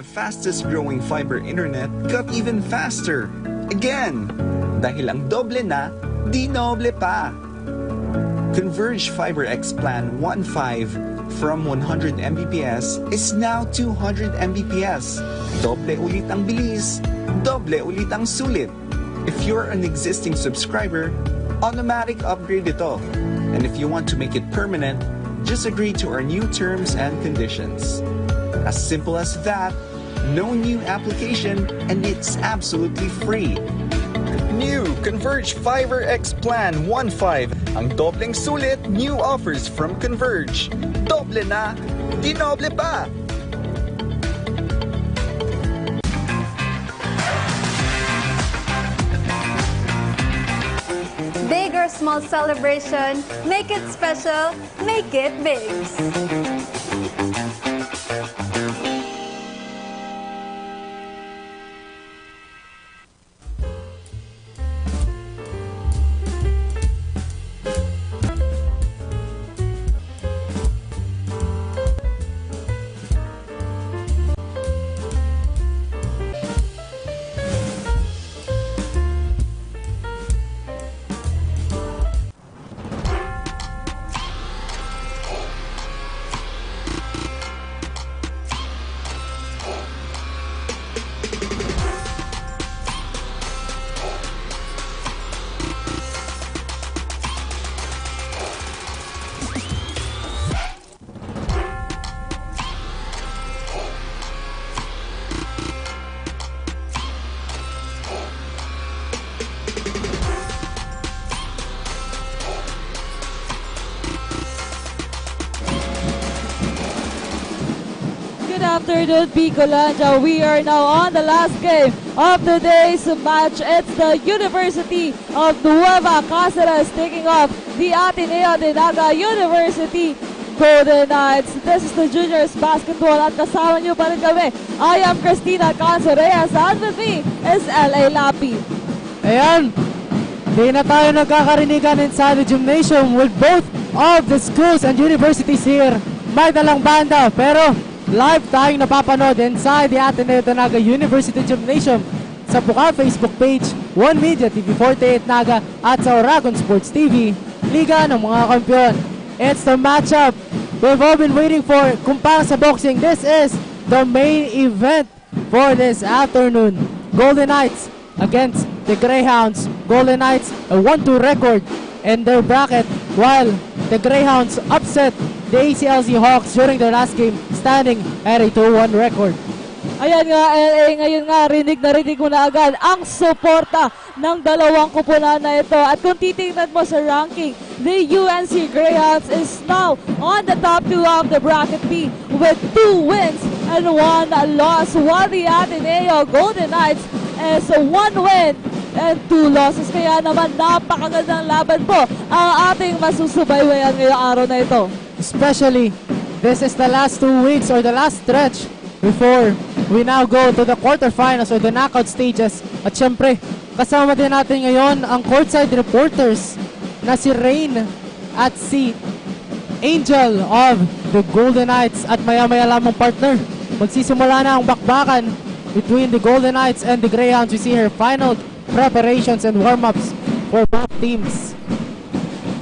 the fastest growing fiber internet got even faster. Again, dahil ang doble na, di noble pa. Converge FiberX Plan 1.5 from 100 Mbps is now 200 Mbps. Doble ulit ang bilis, doble ulit ang sulit. If you're an existing subscriber, automatic upgrade ito. And if you want to make it permanent, just agree to our new terms and conditions. As simple as that, no new application, and it's absolutely free. New Converge FiberX Plan 1.5. Ang dobleng sulit, new offers from Converge. Doble na, di noble pa! Big or small celebration, make it special, make it big. Afternoon, Bucal. We are now on the last game of today's match. It's the University of Nueva Cáceres taking off the GNTV-Naga University Golden Knights. This is the Juniors Basketball at kasama nyo pa rin kami. I am Christina Canso-Reyes and with me is LA Lapi. Ayan, di na tayo nagkakarinigan inside the gymnasium with both of the schools and universities here. May dalang banda pero live tayong napapanood inside the GNTV-Naga University Gymnasium sa Bucal Facebook page, One Media TV48 Naga at sa Oragon Sports TV, Liga ng mga Kampiyon. It's the matchup we've all been waiting for. Kung para sa boxing, this is the main event for this afternoon. Golden Knights against the Greyhounds. Golden Knights a 1-2 record in their bracket while the Greyhounds upset the ACLC Hawks during their last game, standing at a 2-1 record. Ayan nga, ngayon nga, rinig mo na agad ang suporta ng dalawang kupunan na ito. At kung titingnan mo sa ranking, the UNC Greyhounds is now on the top 2 of the bracket B with 2 wins and 1 loss, while the Ateneo Golden Knights is 1 win and 2 losses. Kaya naman napakagandang laban po ang ating masusubaywayan ngayong araw na ito. Especially, this is the last 2 weeks or the last stretch before we now go to the quarterfinals or the knockout stages. At syempre, kasama din natin ngayon ang courtside reporters na si Rain at si Angel of the Golden Knights. At maya-maya lamang partner, magsisimula na ang bakbakan between the Golden Knights and the Greyhounds. We see here final preparations and warm-ups for both teams.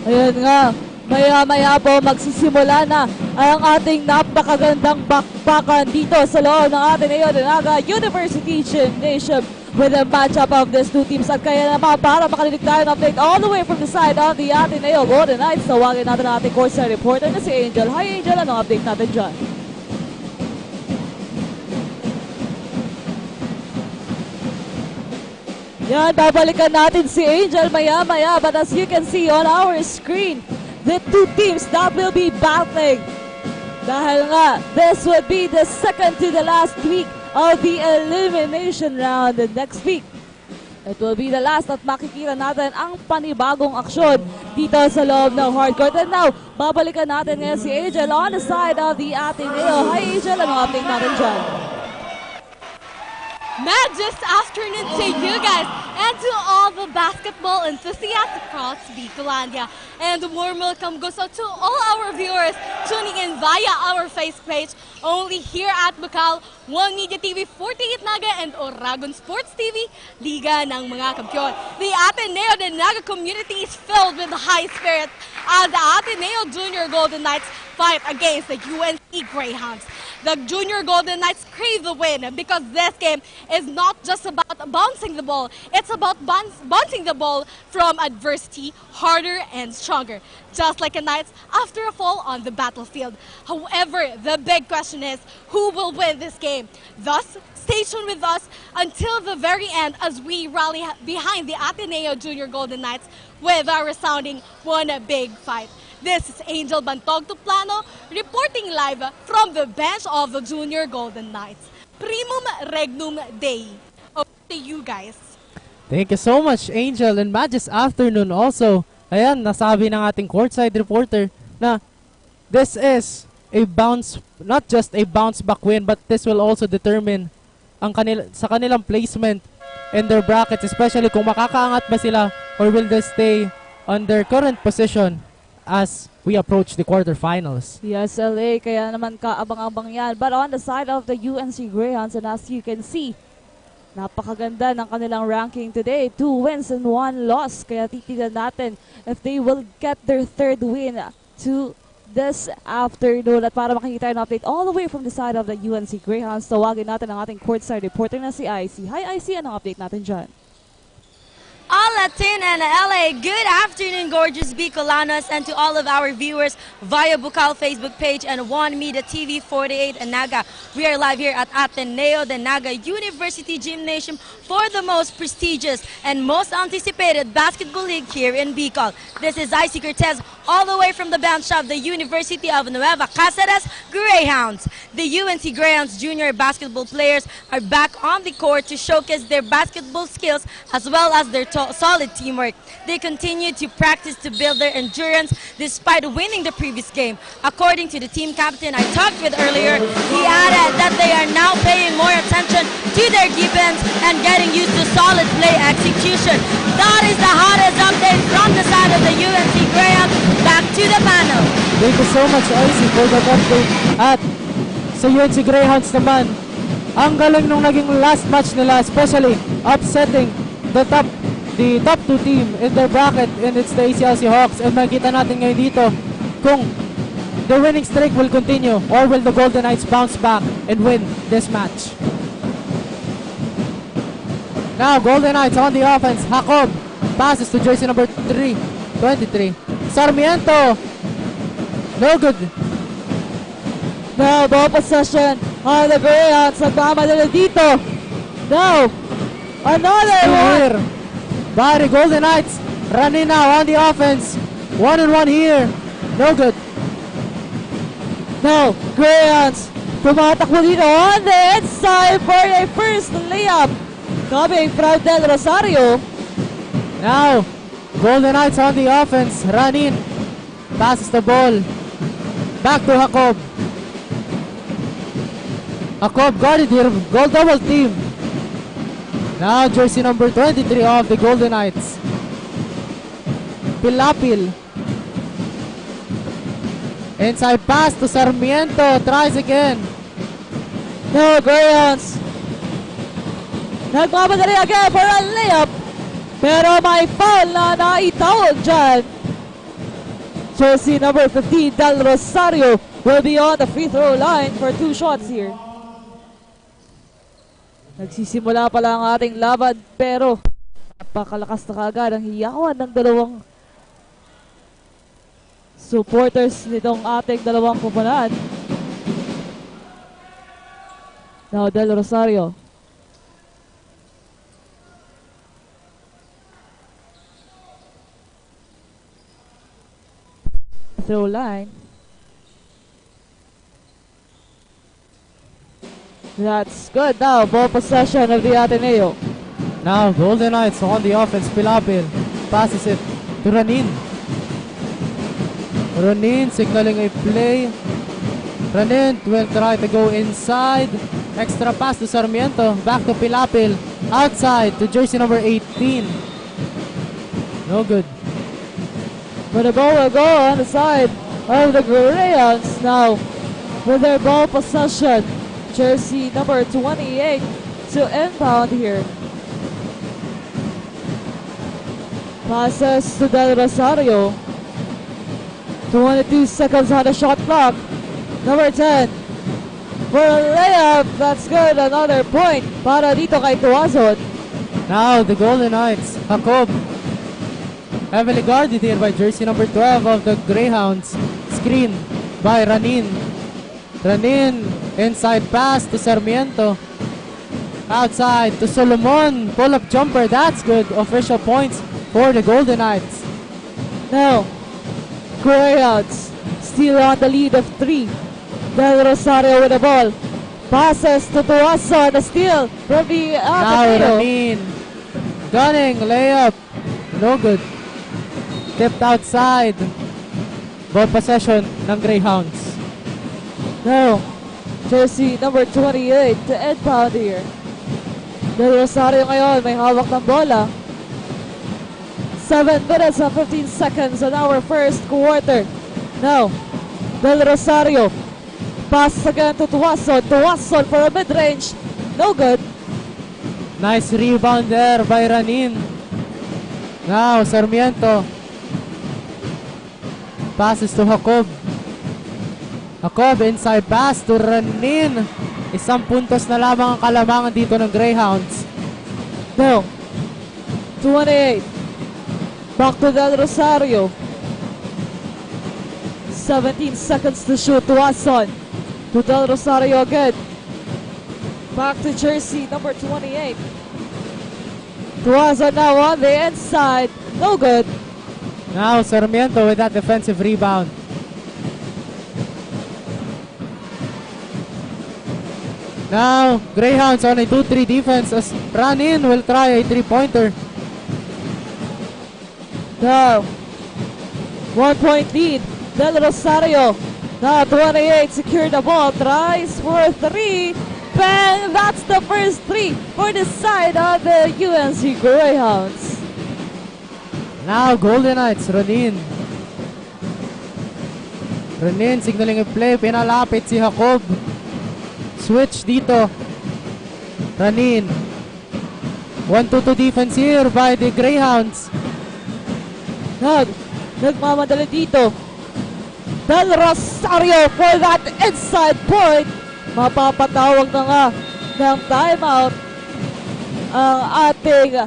Ayan nga, maya-maya po magsisimula na ang ating napakagandang bakbakan dito sa loob ng GNTV-Naga University Gymnasium with a matchup of these two teams. At kaya naman para makalinig tayo ng update all the way from the side of the Ateneo Golden Knights, tawagin natin ang ating courtside reporter na si Angel. Hi Angel, anong update natin dyan? Yan, babalikan natin si Angel maya-maya, but as you can see on our screen, the two teams that will be battling. Dahil nga, this would be the second to the last week of the elimination round. And next week, it will be the last at makikita natin ang panibagong aksyon dito sa loob ng hardcourt. And now, babalikan natin ngayon si Angel on the side of the Ateneo. Hi Angel, anong update natin dyan? Just afternoon to you guys. and to all the basketball enthusiasts across Bicolandia. And warm welcome goes out to all our viewers tuning in via our Facebook page, only here at Bucal, One Media TV 48 Naga and Oragon Sports TV, Liga ng mga Kampiyon. The Ateneo de Naga community is filled with high spirits as the Ateneo Junior Golden Knights fight against the Unc Greyhounds. The Junior Golden Knights crave the win because this game is not just about bouncing the ball, it's about bouncing the ball from adversity harder and stronger, just like a Knights after a fall on the battlefield. However, the big question is, who will win this game? Thus, stay tuned with us until the very end as we rally behind the Ateneo Junior Golden Knights with our resounding one big fight. This is Angel Bantog Tuplano reporting live from the bench of the Junior Golden Knights. Primum Regnum Dei. Over to you guys. Thank you so much, Angel. And Magus afternoon also. Ayan, nasabi ng ating courtside reporter na this is a bounce, not just a bounce back win, but this will also determine ang sa kanilang placement in their brackets, especially kung makakaangat ba sila or will they stay on their current position as we approach the quarterfinals. Yes, LA, kaya naman kaabang-abang yan. But on the side of the UNC Greyhounds, and as you can see, napakaganda ng kanilang ranking today. 2 wins and 1 loss. Kaya titignan natin if they will get their third win to this afternoon. At para makikita yung update all the way from the side of the UNC Greyhounds, tawagin natin ang ating courtside reporter na si IC. Hi IC, anong update natin dyan? All Latin and LA, good afternoon, gorgeous Bicolanos, and to all of our viewers via Bucal Facebook page and One Media TV 48 and Naga. We are live here at Ateneo de Naga University Gymnasium for the most prestigious and most anticipated basketball league here in Bicol. This is IC Cortez, all the way from the bench of the University of Nueva Cáceres Greyhounds. The UNC Greyhounds junior basketball players are back on the court to showcase their basketball skills as well as their solid teamwork. They continue to practice to build their endurance despite winning the previous game. According to the team captain I talked with earlier, he added that they are now paying more attention to their defense and getting used to solid play execution. That is the hottest update from the side of the UNC Greyhounds. Back to the panel. Thank you so much, IC, for that update. At sa UNC Greyhounds naman, ang galing nung naging last match nila, especially upsetting the top 2 team in their bracket, and it's the ACLC Hawks. And makikita natin ngayon dito kung the winning streak will continue or will the Golden Knights bounce back and win this match. Now, Golden Knights on the offense. Jacob passes to jersey number 23. Sarmiento. No good. Now, ball possession on the Greyhounds. Nagmamadali dito. Now, another one. By the Golden Knights, running now on the offense. 1-on-1 here. No good. Now, Greyhounds tumatakbo dito on the inside for a first layup coming from Del Rosario. Now, Golden Knights on the offense, running. Passes the ball. Back to Jacob. Jacob guarded here. Goal double team. Now, jersey number 23 of the Golden Knights. Pilapil. Inside pass to Sarmiento. Tries again. No, Greyhounds. Nagmamadali again for a layup. Pero may foul na naitawag dyan. Jersey number 15, Del Rosario, will be on the free throw line for 2 shots here. Nagsisimula pala ang ating laban, pero napakalakas na kaagad ang hiyawan ng dalawang supporters nitong ating dalawang kupunan. Now, Del Rosario. Throw line. That's good. Now, ball possession of the Ateneo. Now, Golden Knights on the offense. Pilapil passes it to Ranin. Ranin signaling a play. Ranin will try to go inside. Extra pass to Sarmiento. Back to Pilapil. Outside to jersey number 18. No good. But the ball will go on the side of the Greyhounds now with their ball possession. Jersey number 28 to inbound here. Passes to Del Rosario. 22 seconds on the shot clock. Number 10 for a layup. That's good. Another point para dito kay Tuazon. Now the Golden Knights. Jacob. Heavily guarded here by jersey number 12 of the Greyhounds. Screen by Ranin. Ranin inside pass to Sarmiento. Outside to Solomon. Pull-up jumper. That's good. Official points for the Golden Knights. Now, Greyhounds still on the lead of 3. Del Rosario with the ball. Passes to Tuason. A steal from the Now Ranin. Gunning. Layup. No good. Tipped outside. Ball possession ng Greyhounds. Now, jersey number 28 to inbound here. Del Rosario ngayon may hawak ng bola. 7 minutes and 15 seconds on our first quarter. Now, Del Rosario. Pass again to Tuason. Tuason for a mid-range. No good. Nice rebound there by Ranin. Now, Sarmiento. Passes to Jacob. Jacob inside pass to Ranin. Isang puntos na lamang ang kalamangan dito ng Greyhounds. Now, 28. Back to Del Rosario. 17 seconds to shoot. Tuason. To Del Rosario again. Back to jersey number 28. Tuason now on the inside. No good. Now Sarmiento with that defensive rebound. Now Greyhounds on a 2-3 defense as Ranin will try a 3-pointer. Now, 1-point lead. Del Rosario. Now 28 secure the ball. Tries for 3. Bang! That's the first 3 for the side of the UNC Greyhounds. Now Golden Knights, Ranin. Ranin signaling a play. Pinalapit si Jacob. Switch dito. Ranin. 1-2-2 defense here by the Greyhounds. Nagmamadali dito. Del Rosario for that inside point. Mapapatawag na nga ng timeout ang ating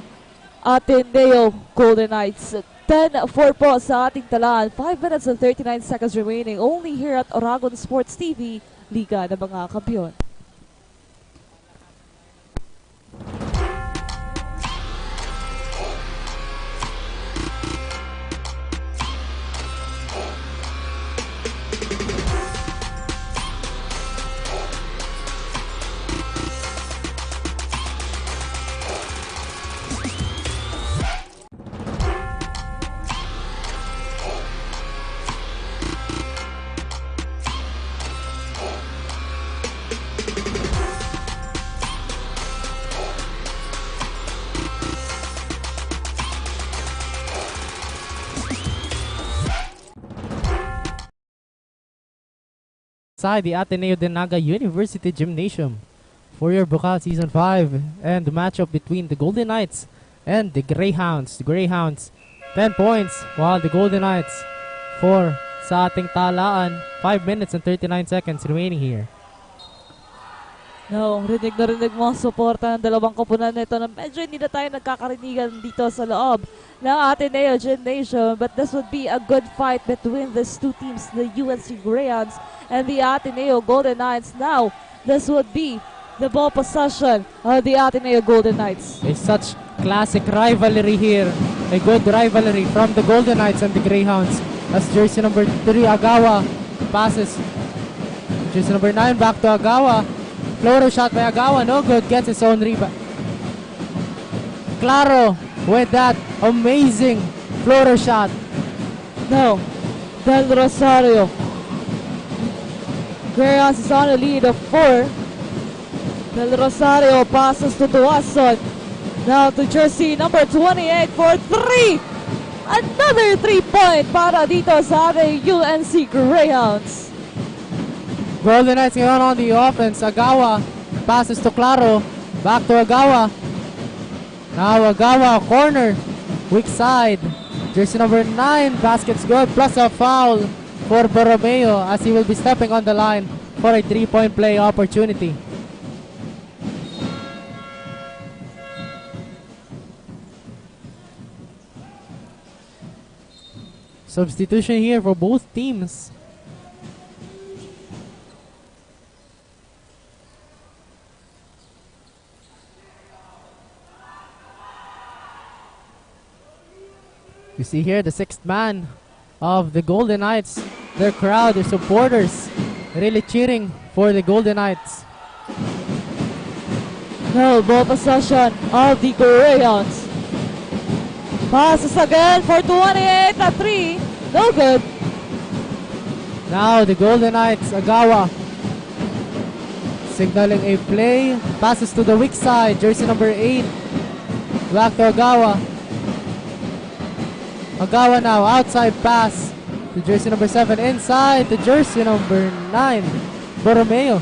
Ateneo Golden Knights. 10-4 po sa ating talaan. 5 minutes and 39 seconds remaining only here at Oragon Sports TV, Liga ng mga Kampiyon. Inside the Ateneo-Naga University Gymnasium for your Bucal Season 5 and the matchup between the Golden Knights and the Greyhounds. The Greyhounds 10 points while the Golden Knights 4 sa ating talaan. 5 minutes and 39 seconds remaining here. No, rinig na rinig mo ang suporta ng dalawang koponan nito na medyo hindi na tayo nagkakarinigan dito sa loob ng Ateneo Gymnasium. But this would be a good fight between these two teams, the UNC Greyhounds and the Ateneo Golden Knights. Now, this would be the ball possession of the Ateneo Golden Knights. It's such classic rivalry here. A good rivalry from the Golden Knights and the Greyhounds. As jersey number 3, Agawa, passes. Jersey number 9, back to Agawa. Floater shot by Agawa, no good, gets his own rebound. Claro with that amazing floater shot. No, Del Rosario. Greyhounds is on a lead of 4. Del Rosario passes to Tuason. Now to jersey number 28 for 3. Another 3-point para dito sa ating UNC Greyhounds. Golden Knights ngayon on the offense. Agawa passes to Claro. Back to Agawa. Now Agawa, corner. Weak side. Jersey number 9. Basket's good. Plus a foul for Borromeo as he will be stepping on the line for a 3-point play opportunity. Substitution here for both teams. You see here the 6th man of the Golden Knights. Their crowd, their supporters, really cheering for the Golden Knights. No ball possession of the Greyhounds. Passes again for 28 at 3. No good. Now the Golden Knights, Agawa signaling a play. Passes to the weak side. Jersey number 8. Back to Agawa. Agawa now, outside pass to jersey number 7. Inside to jersey number 9. Borromeo.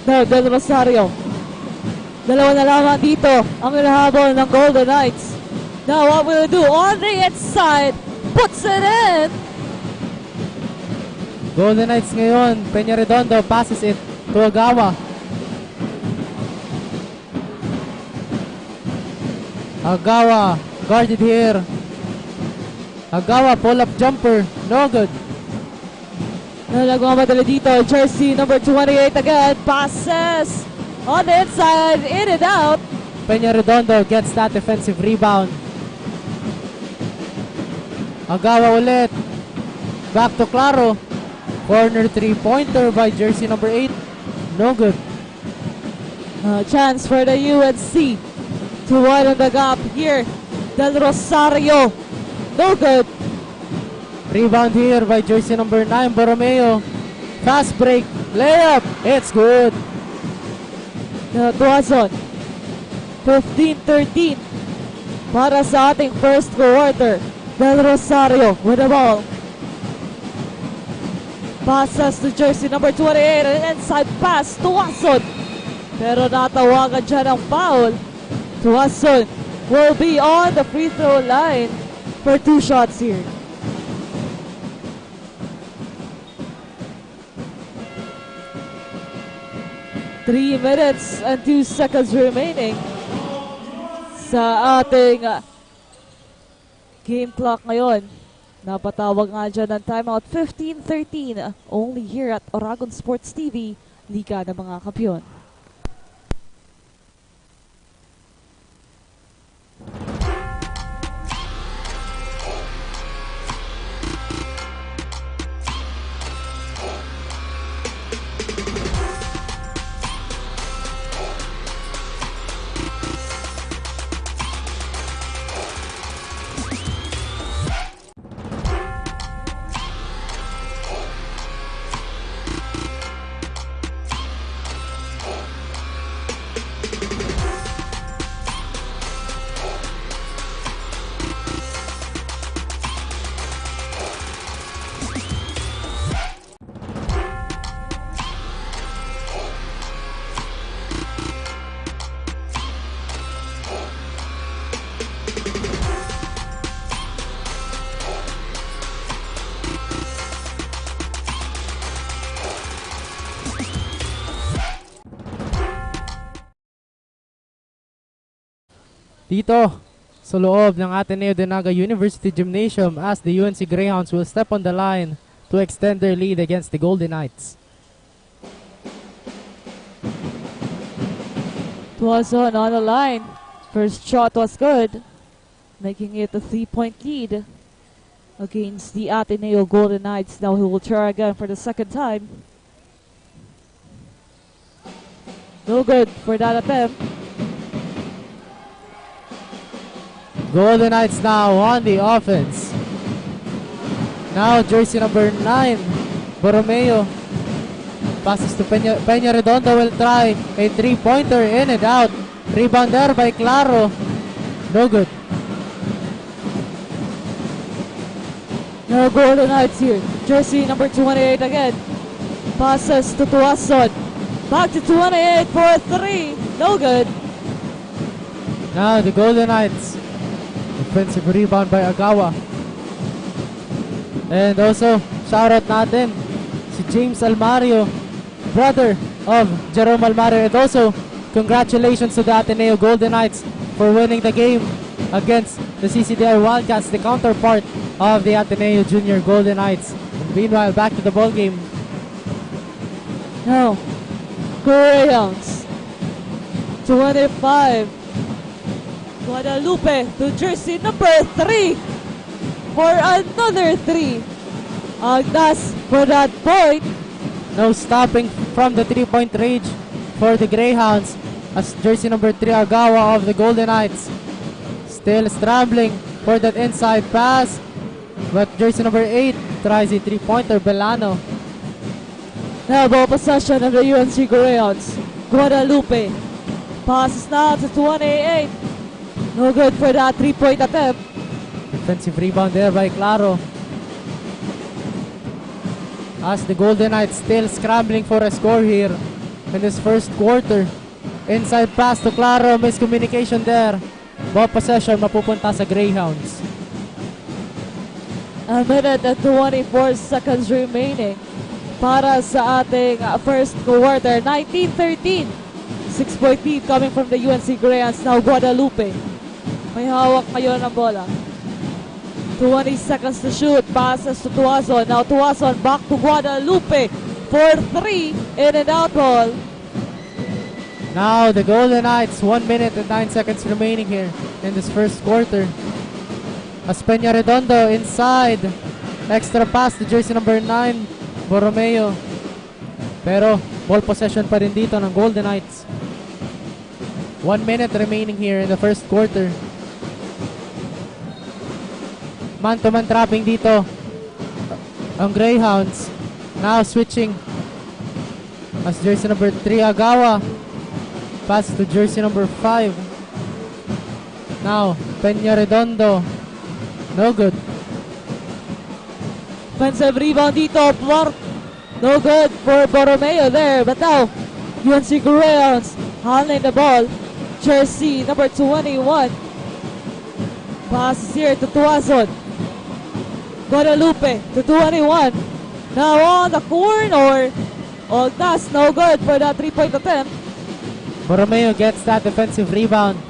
No, Del Rosario. Dalawa na lamang dito ang hinahabol ng Golden Knights. Now what will do on the inside, puts it in. Golden Knights ngayon, Peña Redondo passes it to Agawa. Agawa guarded here. Agawa pull-up jumper, no good. Nagmamadali dito, jersey number 28 again, passes on the inside, in and out. Peña Redondo gets that defensive rebound. Agawa ulit. Back to Claro. Corner 3-pointer by jersey number 8. No good. Chance for the UNC to widen the gap here. Del Rosario. No good. Rebound here by jersey number 9, Borromeo. Fast break. Layup. It's good. Tuwason. 15-13 para sa ating first quarter. Del Rosario with the ball. Passes to jersey number 28. An inside pass. Tuwason. Pero natawagan dyan ang foul. Tuwason will be on the free throw line for 2 shots here. Three minutes and 2 seconds remaining sa ating game clock ngayon. Napatawag nga dyan ng timeout. 15-13 only here at Oragon Sports TV, Liga ng mga Kampiyon. Dito sa loob ng Ateneo-Naga University Gymnasium as the UNC Greyhounds will step on the line to extend their lead against the Golden Knights. Tuwason on the line. First shot was good, making it a 3-point lead against the Ateneo Golden Knights. Now he will try again for the second time. No good for that attempt. Golden Knights now on the offense. Now jersey number 9, Borromeo. Passes to Peña Redondo will try a three-pointer in and out. Rebound there by Claro. No good. No Golden Knights here. Jersey number 28 again. Passes to Tuason. Back to 28 for 3. No good. Now the Golden Knights. Offensive rebound by Agawa. And also, shoutout natin si James Almario, brother of Jerome Almario. And also, congratulations to the Ateneo Golden Knights for winning the game against the CCDI Wildcats, the counterpart of the Ateneo Junior Golden Knights. And meanwhile, back to the ball game. Now, Greyhounds 25. Guadalupe to jersey number 3 for another 3. Agdas for that point. No stopping from the three-point range for the Greyhounds as jersey number 3 Agawa of the Golden Knights still scrambling for that inside pass, but jersey number 8 tries a three-pointer. Belano. Now ball possession of the UNC Greyhounds. Guadalupe passes now to 28. No good for that three-point attempt. Defensive rebound there by Claro. As the Golden Knights still scrambling for a score here in this first quarter. Inside pass to Claro, miscommunication there. Ball possession mapupunta sa Greyhounds. A minute and 24 seconds remaining para sa ating first quarter. 19-13. 6-point lead coming from the UNC Greyhounds. Now Guadalupe. May hawak ngayon ng bola. 20 seconds to shoot. Passes to Tuason. Now Tuason back to Guadalupe for 3. In and out ball. Now the Golden Knights, 1 minute and 9 seconds remaining here in this first quarter. As Peña Redondo inside. Extra pass to jersey number 9, Borromeo. Pero ball possession pa rin dito ng Golden Knights. 1 minute remaining here in the first quarter. Man-to-man trapping dito ang Greyhounds. Now switching as jersey number 3 Agawa. Pass to jersey number 5. Now Peña Redondo. No good. Offensive rebound dito. No good for Borromeo there. But now UNC Greyhounds handling the ball. Jersey number 21. Passes here to Tuason. Guadalupe to 21. Now on the corner. Oh, that's no good for that three-point attempt. Borromeo gets that defensive rebound.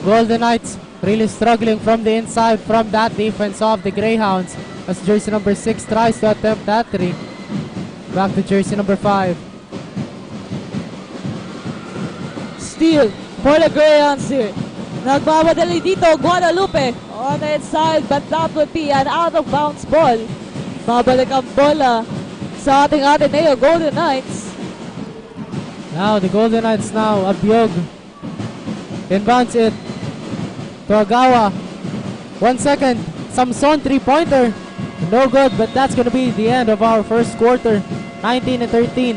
Golden Knights really struggling from the inside from that defense of the Greyhounds as jersey number 6 tries to attempt that three. Back to jersey number 5. Steal for the Greyhounds here. Nagmamadali dito Guadalupe on the inside, but that would be an out of bounds ball. Babalik ang bola sa ating Ateneo Golden Knights. Now the Golden Knights now, Abiog inbounds it to Agawa. 1 second, Samson three-pointer. No good, but that's gonna be the end of our first quarter. 19-13.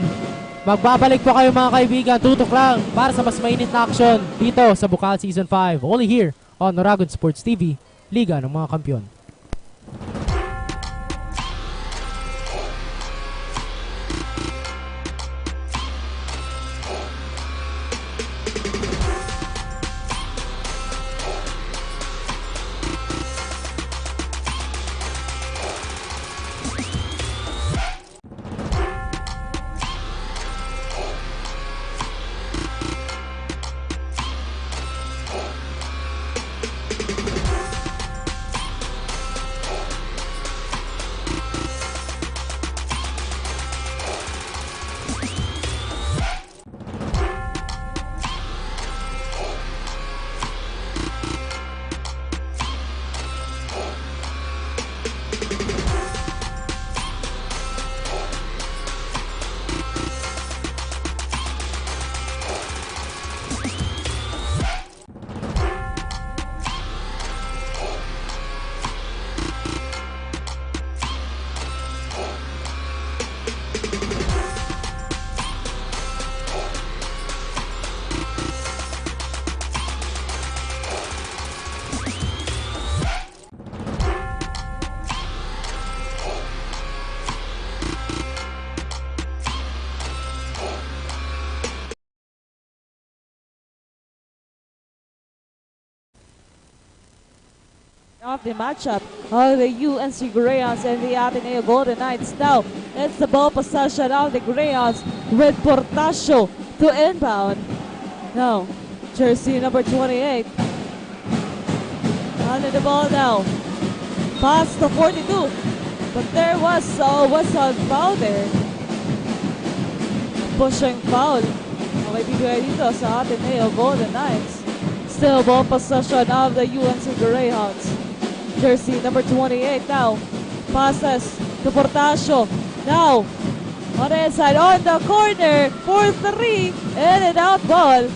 Magbabalik po kayo mga kaibigan. Tutok lang para sa mas mainit na aksyon dito sa Bucal Season 5. Only here on Noragon Sports TV, Liga ng mga Kampiyon. of the matchup of the UNC Greyhounds and the Ateneo Golden Knights. Now, it's the ball possession of the Greyhounds with Portasio to inbound. Now, jersey number 28. Under the ball now. Pass to 42. But there was a foul there. Pushing foul. Okay, bibigay dito sa Ateneo Golden Knights. Still ball possession of the UNC Greyhounds. Jersey number 28 now. Passes to Portasio. Now, on the inside, on the corner for 3. In and out ball.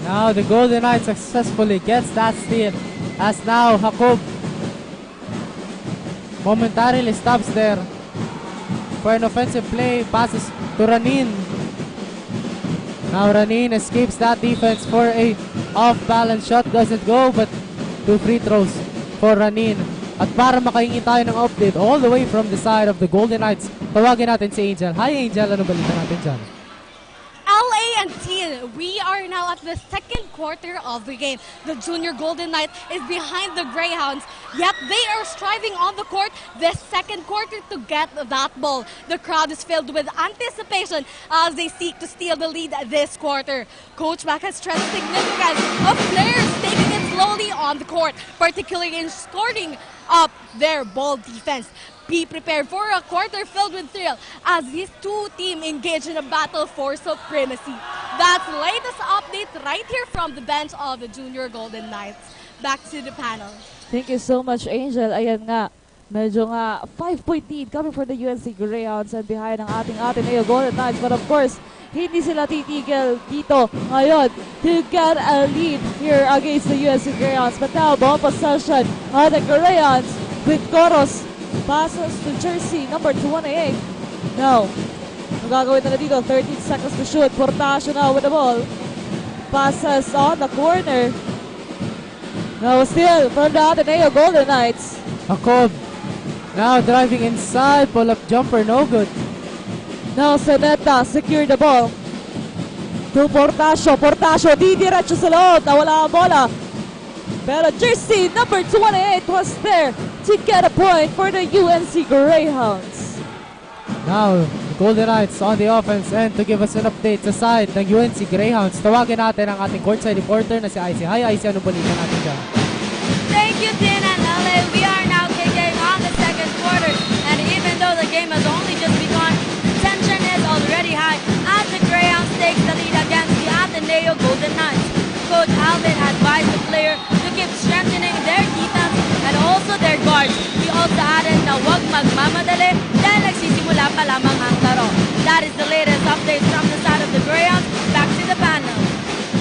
Now the Golden Knights successfully gets that steal as now Jacob momentarily stops there for an offensive play. Passes to Ranin. Now Ranin escapes that defense for a off-balance shot. Doesn't go, but 2 free throws for Ranin. At para makahingi tayo ng update all the way from the side of the Golden Knights, tawagin natin si Angel. Hi Angel, ano balita natin dyan? LA and Teen, we are now at the second quarter of the game. The Junior Golden Knights is behind the Greyhounds, yet they are striving on the court this second quarter to get that ball. The crowd is filled with anticipation as they seek to steal the lead this quarter. Coach Mac has stressed significance of players taking it slowly on the court, particularly in scoring up their ball defense. Be prepared for a quarter filled with thrill as these two teams engage in a battle for supremacy. That's the latest update right here from the bench of the Junior Golden Knights. Back to the panel. Thank you so much, Angel. Ayan nga, medyo nga 5-point lead coming for the UNC Greyhounds and behind ang ating Ateneo Golden Knights. But of course, hindi sila titigil dito ngayon to get a lead here against the UNC Greyhounds. But now, ball possession of the Greyhounds with Coros. Passes to jersey number 28. Now, ang gagawin nila dito, 13 seconds to shoot. Portasio now with the ball. Passes on the corner. Now still from the Ateneo Golden Knights. Jacob now driving inside, pull-up jumper, no good. Now Seneta secure the ball. To Portasio. Portasio, didiretso sa loob. Nawala ang bola. Pero jersey number 28 was there to get a point for the UNC Greyhounds. Now, the Golden Knights on the offense and to give us an update sa side ng UNC Greyhounds, tawagin natin ang ating courtside reporter na si Icy. Hi Icy, anong balita natin dyan? Thank you, Tin and LA. We are now kicking on the second quarter, and even though the game has only just begun, tension is already high as the Greyhounds takes the lead against the Ateneo Golden Knights. Coach Alvin advised the player to keep strengthening their defense and also their guards. He also added na huwag magmamadali dahil nagsisimula pa lamang ang laro. That is the latest update from the side of the Greyhounds. Back to the panel.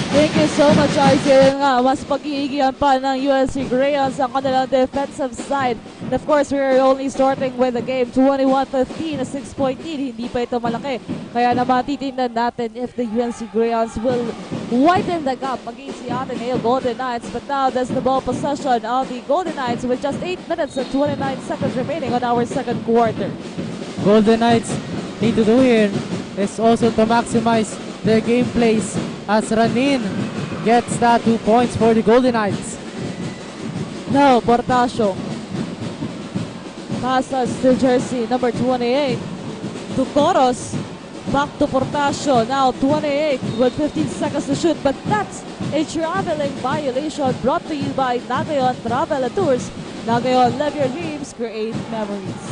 Thank you so much, Icy. Nga, mas pag-iigihan pa ng UNC Greyhounds ang kanilang defensive side. And of course, we're only starting with the game 21-15, a 6-point lead. Hindi pa ito malaki. Kaya naman titingnan natin if the UNC Greyhounds will widen the gap against the Ateneo Golden Knights. But now, there's the ball possession of the Golden Knights with just 8 minutes and 29 seconds remaining on our second quarter. Golden Knights need to do here is also to maximize their game plays as Ranin gets that 2 points for the Golden Knights. Now, Portasio passes to jersey number 28 to Coros. Back to Portasio, now 28 with 15 seconds to shoot, but that's a traveling violation brought to you by Nagayon Travel and Tours. Nagayon, live your dreams, create memories.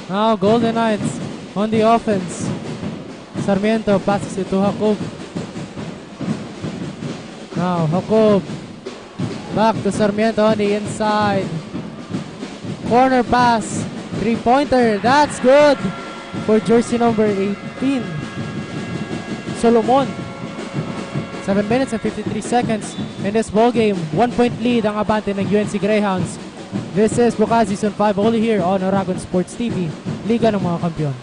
Now Golden Knights on the offense. Sarmiento passes it to Jacob. Now Jacob back to Sarmiento on the inside. Corner pass, 3-pointer, that's good for jersey number 18, Solomon. 7 minutes and 53 seconds in this ball game. 1-point lead ang abante ng UNC Greyhounds. This is Bucal Season 5 only here on Aragon Sports TV, Liga ng mga Kampiyon.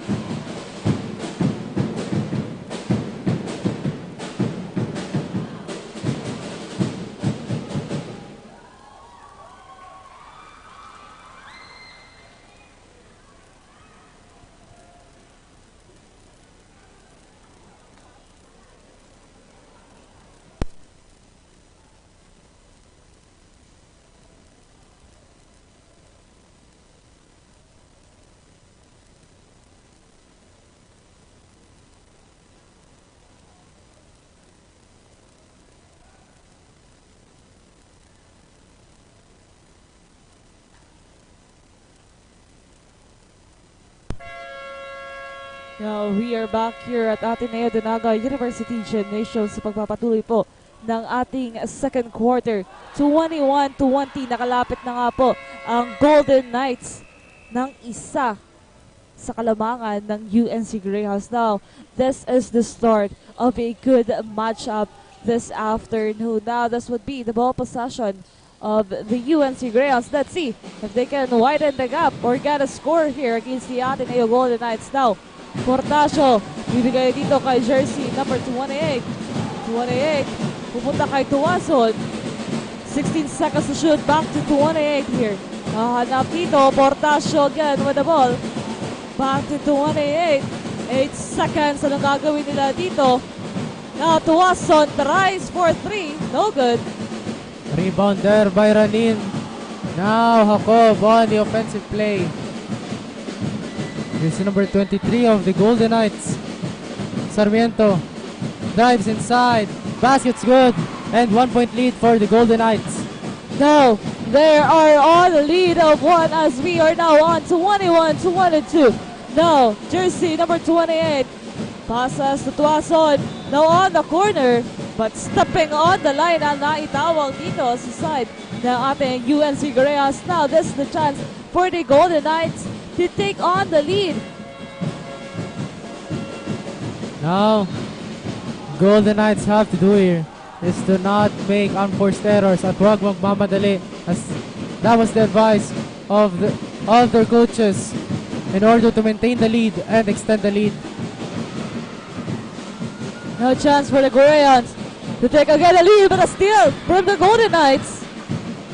Now, we are back here at GNTV-Naga University Gymnasium sa pagpapatuloy po ng ating second quarter. 21-20, nakalapit na nga po ang Golden Knights ng isa sa kalamangan ng UNC Greyhounds. Now, this is the start of a good matchup this afternoon. Now, this would be the ball possession of the UNC Greyhounds. Let's see if they can widen the gap or get a score here against the Ateneo Golden Knights. Now, Portasio, bibigay dito kay jersey number 28. 28, pupunta kay Tuwason. 16 seconds to shoot, back to 28 here. Hanap dito, Portasio again with the ball. Back to 28. 8 seconds, anong gagawin nila dito? Now, Tuwason tries for 3, no good. Rebound there by Ranin. Now, Jacob on the offensive play. This is number 23 of the Golden Knights. Sarmiento drives inside. Basket's good. And 1 point lead for the Golden Knights. Now, they are on the lead of 1 as we are now on 21-22. Now, jersey number 28. Passes to Tuason. Now on the corner. But stepping on the line ang naitawag dito sa side ng ating UNC Greyhounds. Now, this is the chance for the Golden Knights to take on the lead. Now, Golden Knights have to do here is to not make unforced errors at huwag magmamadali, as that was the advice of their coaches in order to maintain the lead and extend the lead. No chance for the Greyhounds to take again a lead, but a steal from the Golden Knights.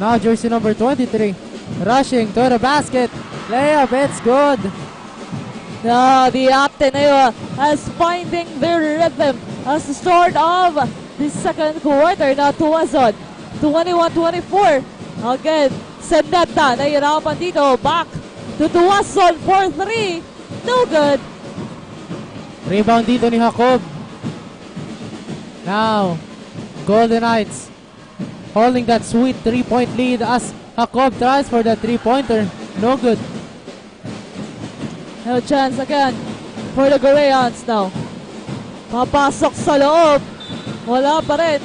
Now jersey number 23 rushing to the basket. Layup, it's good. Now the Ateneo is finding their rhythm as the start of the second quarter. Now Tuwazon, 21-24. Again, Seneta, nahihirapan dito. Back to Tuwazon for 3. No good. Rebound dito ni Jacob. Now, Golden Knights holding that sweet 3-point lead as Jacob tries for the 3-pointer. No good. No chance again for the Greyhounds now. Papasok sa loob. Wala pa rin.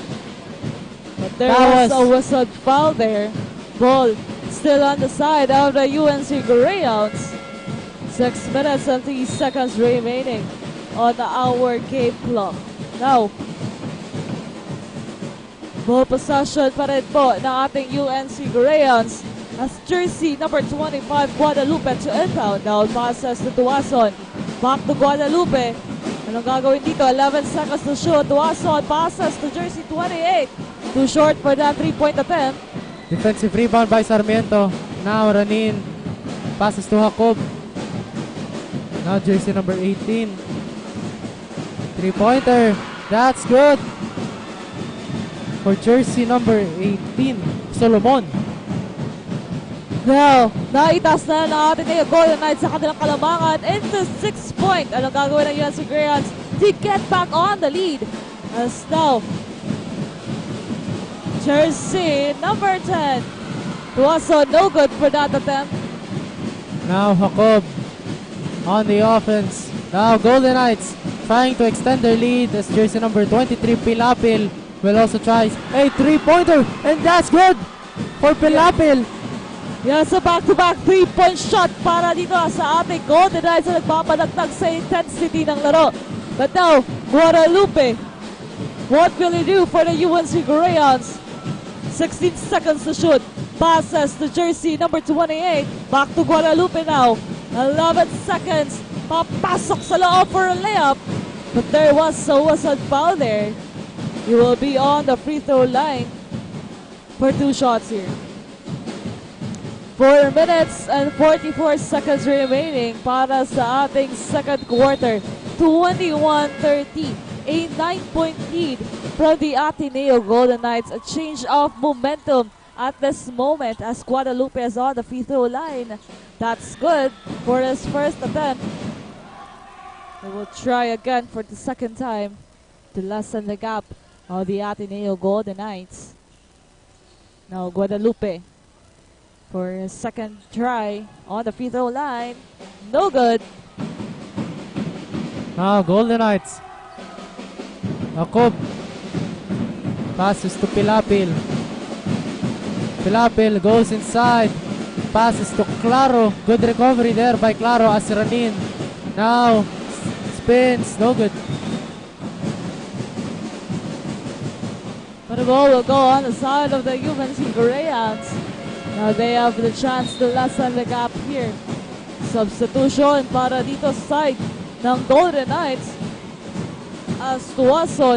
But there was a whistle foul there. Ball still on the side of the UNC Greyhounds. 6 minutes and 3 seconds remaining on our game clock. Now, ball possession pa rin po ng ating UNC Greyhounds as jersey number 25 Guadalupe to inbound. Now passes to Tuason. Back to Guadalupe. Anong gagawin dito? 11 seconds to shoot. Tuason passes to jersey 28. Too short for that 3-point attempt. Defensive rebound by Sarmiento. Now Ranin passes to Jacob. Now jersey number 18. 3-pointer. That's good. For jersey number 18, Solomon. Now, naitas na natin yung Golden Knights sa kanilang kalamangan into 6-point. Anong gagawin ng UNC Greyhounds to get back on the lead? As now, jersey number 10. Tuason, no good for that attempt. Now Jacob on the offense. Now Golden Knights trying to extend their lead as jersey number 23, Pilapil, will also try a 3-pointer, and that's good for Pilapil. Yes, a back-to-back 3-point shot para dito sa ating Golden Knights na nagpapadagdag sa intensity ng laro. But now, Guadalupe, what will he do for the UNC Greyhounds? 16 seconds to shoot. Passes to jersey number 28. Back to Guadalupe now. 11 seconds. Papasok sa loob for a layup. But there was a foul there. He will be on the free throw line for 2 shots here. 4 minutes and 44 seconds remaining para sa ating second quarter. 21-30, a 9-point lead from the Ateneo Golden Knights. A change of momentum at this moment as Guadalupe is on the free throw line. That's good for his first attempt. They will try again for the second time to lessen the gap of the Ateneo Golden Knights. Now Guadalupe for his second try on the free throw line. No good. Now, Golden Knights. Jacob. Passes to Pilapil. Pilapil goes inside. Passes to Claro. Good recovery there by Claro as Ranin. Now, spins. No good. But the ball will go on the side of the UNC Greyhounds. Now they have the chance to lessen the gap here. Substitution para dito sa side ng Golden Knights as Tuwason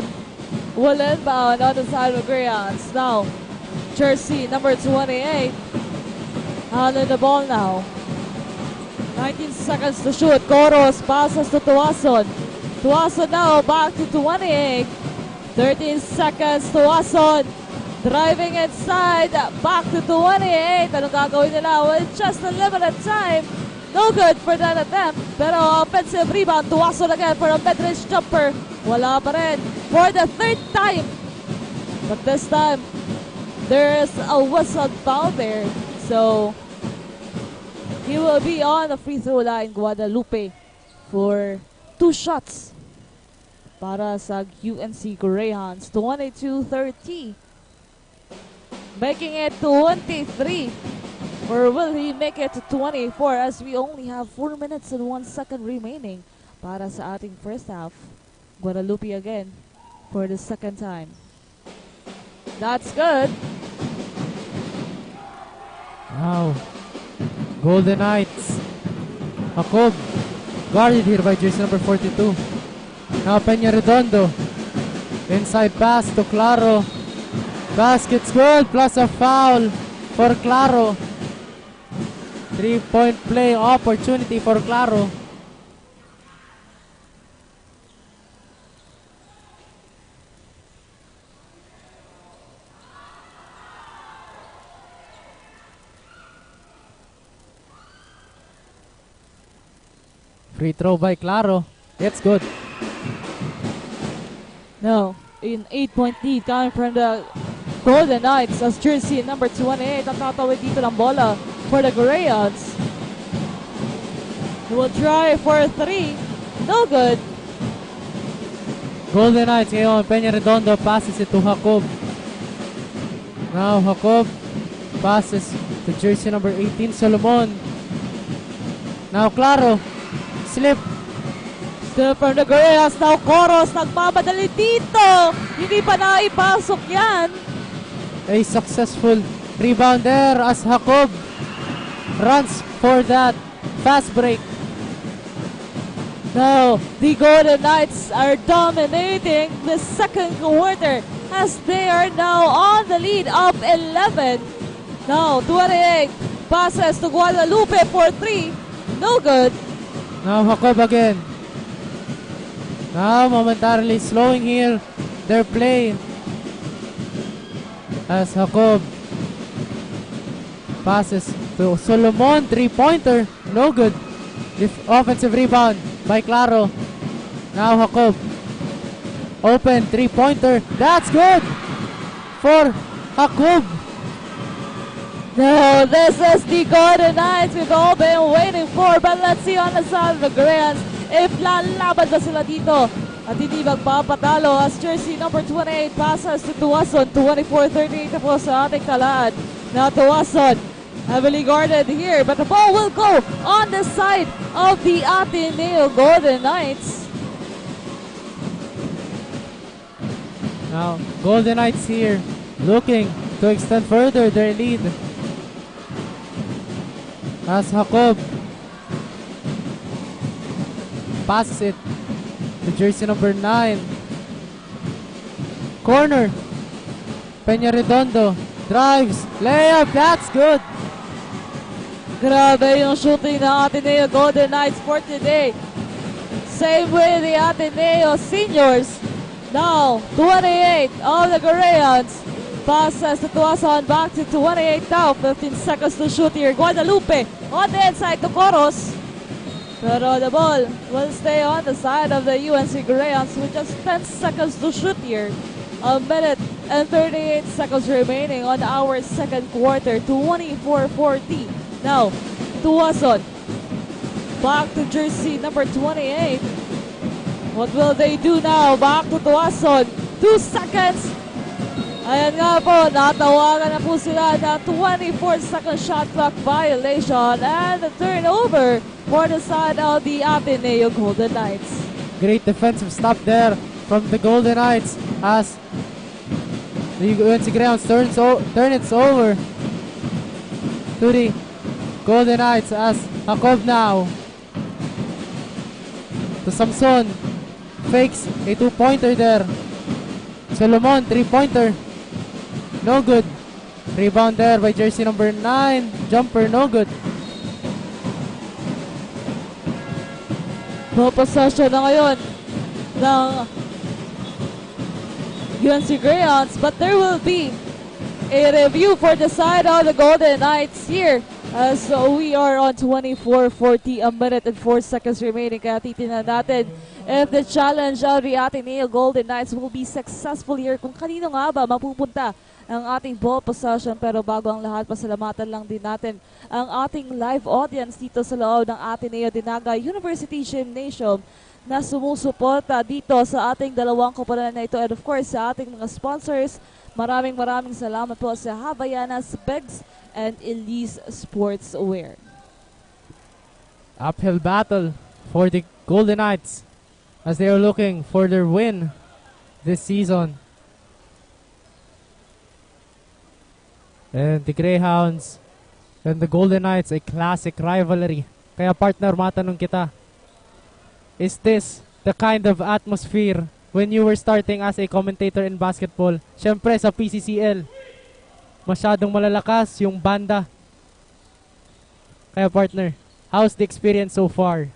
will inbound on the side of the Greyhounds. Now, jersey number 28 handling the ball now. 19 seconds to shoot. Coros passes to Tuwason. Tuwason now back to 28. 13 seconds. Tuwason driving inside. Back to 28. Anong gagawin nila? Well, just a limited time. No good for that attempt. Pero offensive rebound. Tuwason again for a mid-range jumper. Wala pa rin. For the third time. But this time, there's a whistle foul there. So, he will be on the free throw line, Guadalupe, for 2 shots para sa UNC Greyhounds. 22-30. Making it 23. Or will he make it to 24 as we only have 4 minutes and 1 second remaining para sa ating first half. Guadalupe again for the second time. That's good. Wow. Golden Knights. Jacob. Guarded here by jersey number 42. Now Peña Redondo. Inside pass to Claro. Basket's good plus a foul for Claro. 3-point play opportunity for Claro. Free throw by Claro. It's good. No, an 8-point lead coming from the Golden Knights as jersey number 28 ang tatawid dito ng bola for the Greyhounds. He will try for 3. No good. Golden Knights ngayon. Peña Redondo passes it to Jacob. Now Jacob passes to jersey number 18, Solomon. Now Claro. Slip. Still from the Greyhounds. Now Coros nagmamadali dito. Hindi pa naipasok yan. A successful rebound there as Jacob runs for that fast break. Now, the Golden Knights are dominating the second quarter as they are now on the lead of 11. Now, 28 passes to Guadalupe for 3. No good. Now Jacob again. Now momentarily slowing here their play as Jacob passes to Solomon. 3-pointer. No good. Offensive rebound by Claro. Now Jacob. Open 3-pointer. That's good for Jacob. No, this is the Golden Knights we've all been waiting for. But let's see on the side of the Greyhounds if lalaban ba sila dito. At hindi magpapatalo as jersey number 28 passes to Tuwason. 24-38 na po sa ating talaan. Now Tuwason heavily guarded here, but the ball will go on the side of the Ateneo Golden Knights. Now Golden Knights here looking to extend further their lead. As Jacob passes it to jersey number 9. Corner. Peña Redondo drives, layup, that's good. Grabe yung shooting ng Ateneo Golden Knights for today. Same with the Ateneo Seniors. Now, 28 of the Greyhounds passes to Tuwason, back to 28 now. 15 seconds to shoot here. Guadalupe on the inside to Coros. Pero the ball will stay on the side of the UNC Greyhounds with just 10 seconds to shoot here. A minute and 38 seconds remaining on our second quarter. 24-40. Now, Tuwason. Back to jersey number 28. What will they do now? Back to Tuason. 2 seconds. Ayan nga po, natawagan na po sila ng 24-second shot clock violation and the turnover for the side of the Ateneo Golden Knights. Great defensive stop there from the Golden Knights as the UNC Greyhounds turn it over to the Golden Knights as Jacob now to Samson. Fakes a 2-pointer there. Solomon, 3-pointer. No good. Rebound there by jersey number 9. Jumper, no good. No possession na ngayon ng UNC Greyhounds, but there will be a review for the side of the Golden Knights here as we are on 24:40, a minute and 4 seconds remaining. Kaya titignan natin if the challenge of the Ateneo Golden Knights will be successful here, kung kanino nga ba mapupunta ang ating ball possession. Pero bago ang lahat, pasalamatan lang din natin ang ating live audience dito sa loob ng Ateneo-Naga University Gymnasium na sumusuporta dito sa ating dalawang koponan na ito, and of course sa ating mga sponsors. Maraming salamat po sa Havaianas, Begs, and Elise Sportswear. Uphill battle for the Golden Knights as they are looking for their win this season. And the Greyhounds and the Golden Knights, a classic rivalry. Kaya partner, matanong kita, is this the kind of atmosphere when you were starting as a commentator in basketball? Siyempre sa PCCL, masyadong malalakas yung banda. Kaya partner, how's the experience so far?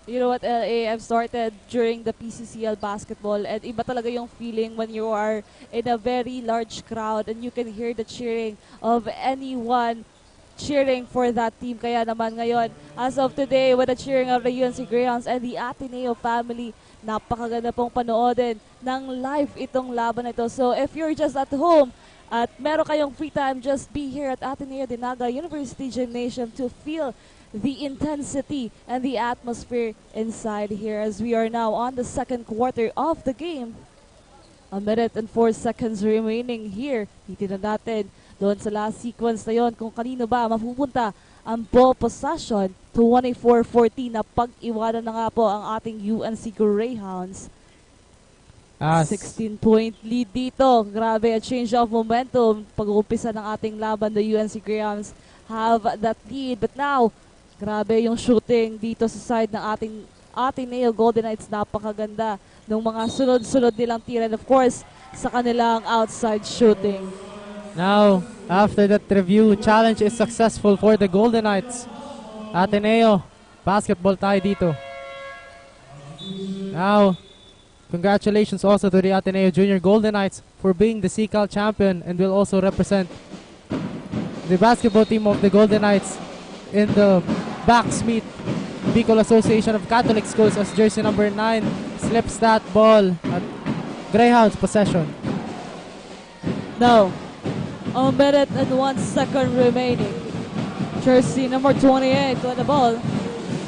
You know what, LA, I've started during the PCCL basketball, and iba talaga yung feeling when you are in a very large crowd and you can hear the cheering of anyone cheering for that team. Kaya naman ngayon, as of today, with the cheering of the UNC Greyhounds and the Ateneo family, napakaganda pong panoodin ng live itong laban na ito. So if you're just at home at meron kayong free time, just be here at Ateneo-Naga University Gymnasium to feel the intensity and the atmosphere inside here as we are now on the second quarter of the game. A minute and 4 seconds remaining here. Titignan natin doon sa last sequence na yon kung kanino ba mapupunta ang ball possession. 24-14 na pag-iwanan na nga po ang ating UNC Greyhounds. 16-point lead dito. Grabe, a change of momentum. Pag-uumpisa ng ating laban, the UNC Greyhounds have that lead. But now, grabe yung shooting dito sa side ng ating Ateneo Golden Knights. Napakaganda ng mga sunod-sunod nilang tira. And of course, sa kanilang outside shooting. Now, after that review, challenge is successful for the Golden Knights. Ateneo, basketball tayo dito. Now, congratulations also to the Ateneo Junior Golden Knights for being the CCAL champion and will also represent the basketball team of the Golden Knights in the Backsmith Bucal Association of Catholic Schools as jersey number 9 slips that ball at Greyhounds possession. Now, a minute and 1 second remaining. Jersey number 28 on the ball.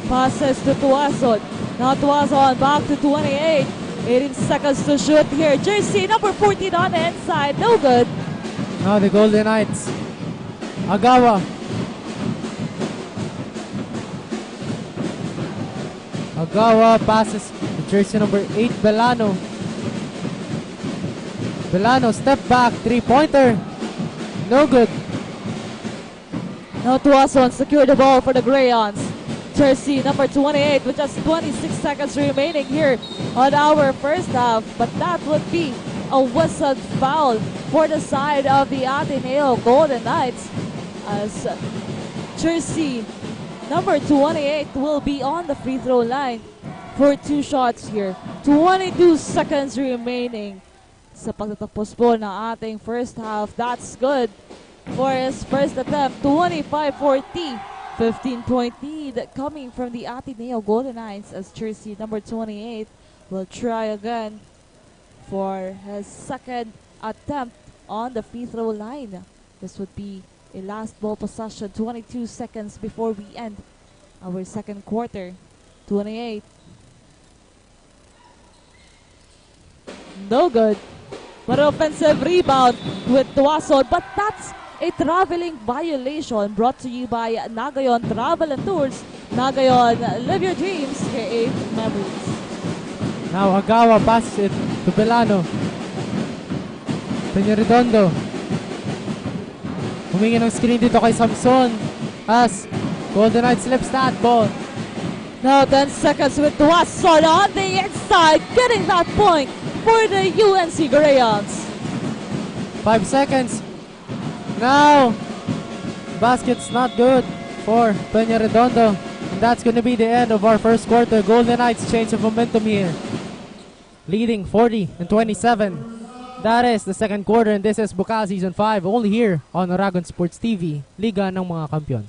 Passes to Tuason. Now Tuason back to 28. 18 seconds to shoot here. Jersey number 14 on the inside. No good. Now the Golden Knights. Agawa. Agawa passes to jersey number 8, Belano. Belano, step back, 3-pointer. No good. Now Tuason secure the ball for the Greyhounds. Jersey number 28 with just 26 seconds remaining here on our first half. But that would be a whistled foul for the side of the Ateneo Golden Knights as jersey number 28 will be on the free throw line for 2 shots here. 22 seconds remaining sa pagtatapos po ng ating first half. That's good for his first attempt. 25-40. 15-point lead coming from the Ateneo Golden Knights as jersey number 28 will try again for his second attempt on the free throw line. This would be a last ball possession, 22 seconds before we end our second quarter. 28. no good. But offensive rebound with Tuason, but that's a traveling violation brought to you by Nagayon Travel and Tours. Nagayon, live your dreams, create memories. Now Agawa passes it to Belano. Peñaredondo. Humingi ng screen dito kay Samson as Golden Knights slips that ball. Now 10 seconds with Tuason on the inside, getting that point for the UNC Greyhounds. 5 seconds. Now, basket's not good for Peñaredondo. And that's going to be the end of our first quarter. Golden Knights change of momentum here. Leading 40-27. That is the second quarter, and this is Bucal Season 5 only here on Oragon Sports TV, Liga ng mga Kampiyon.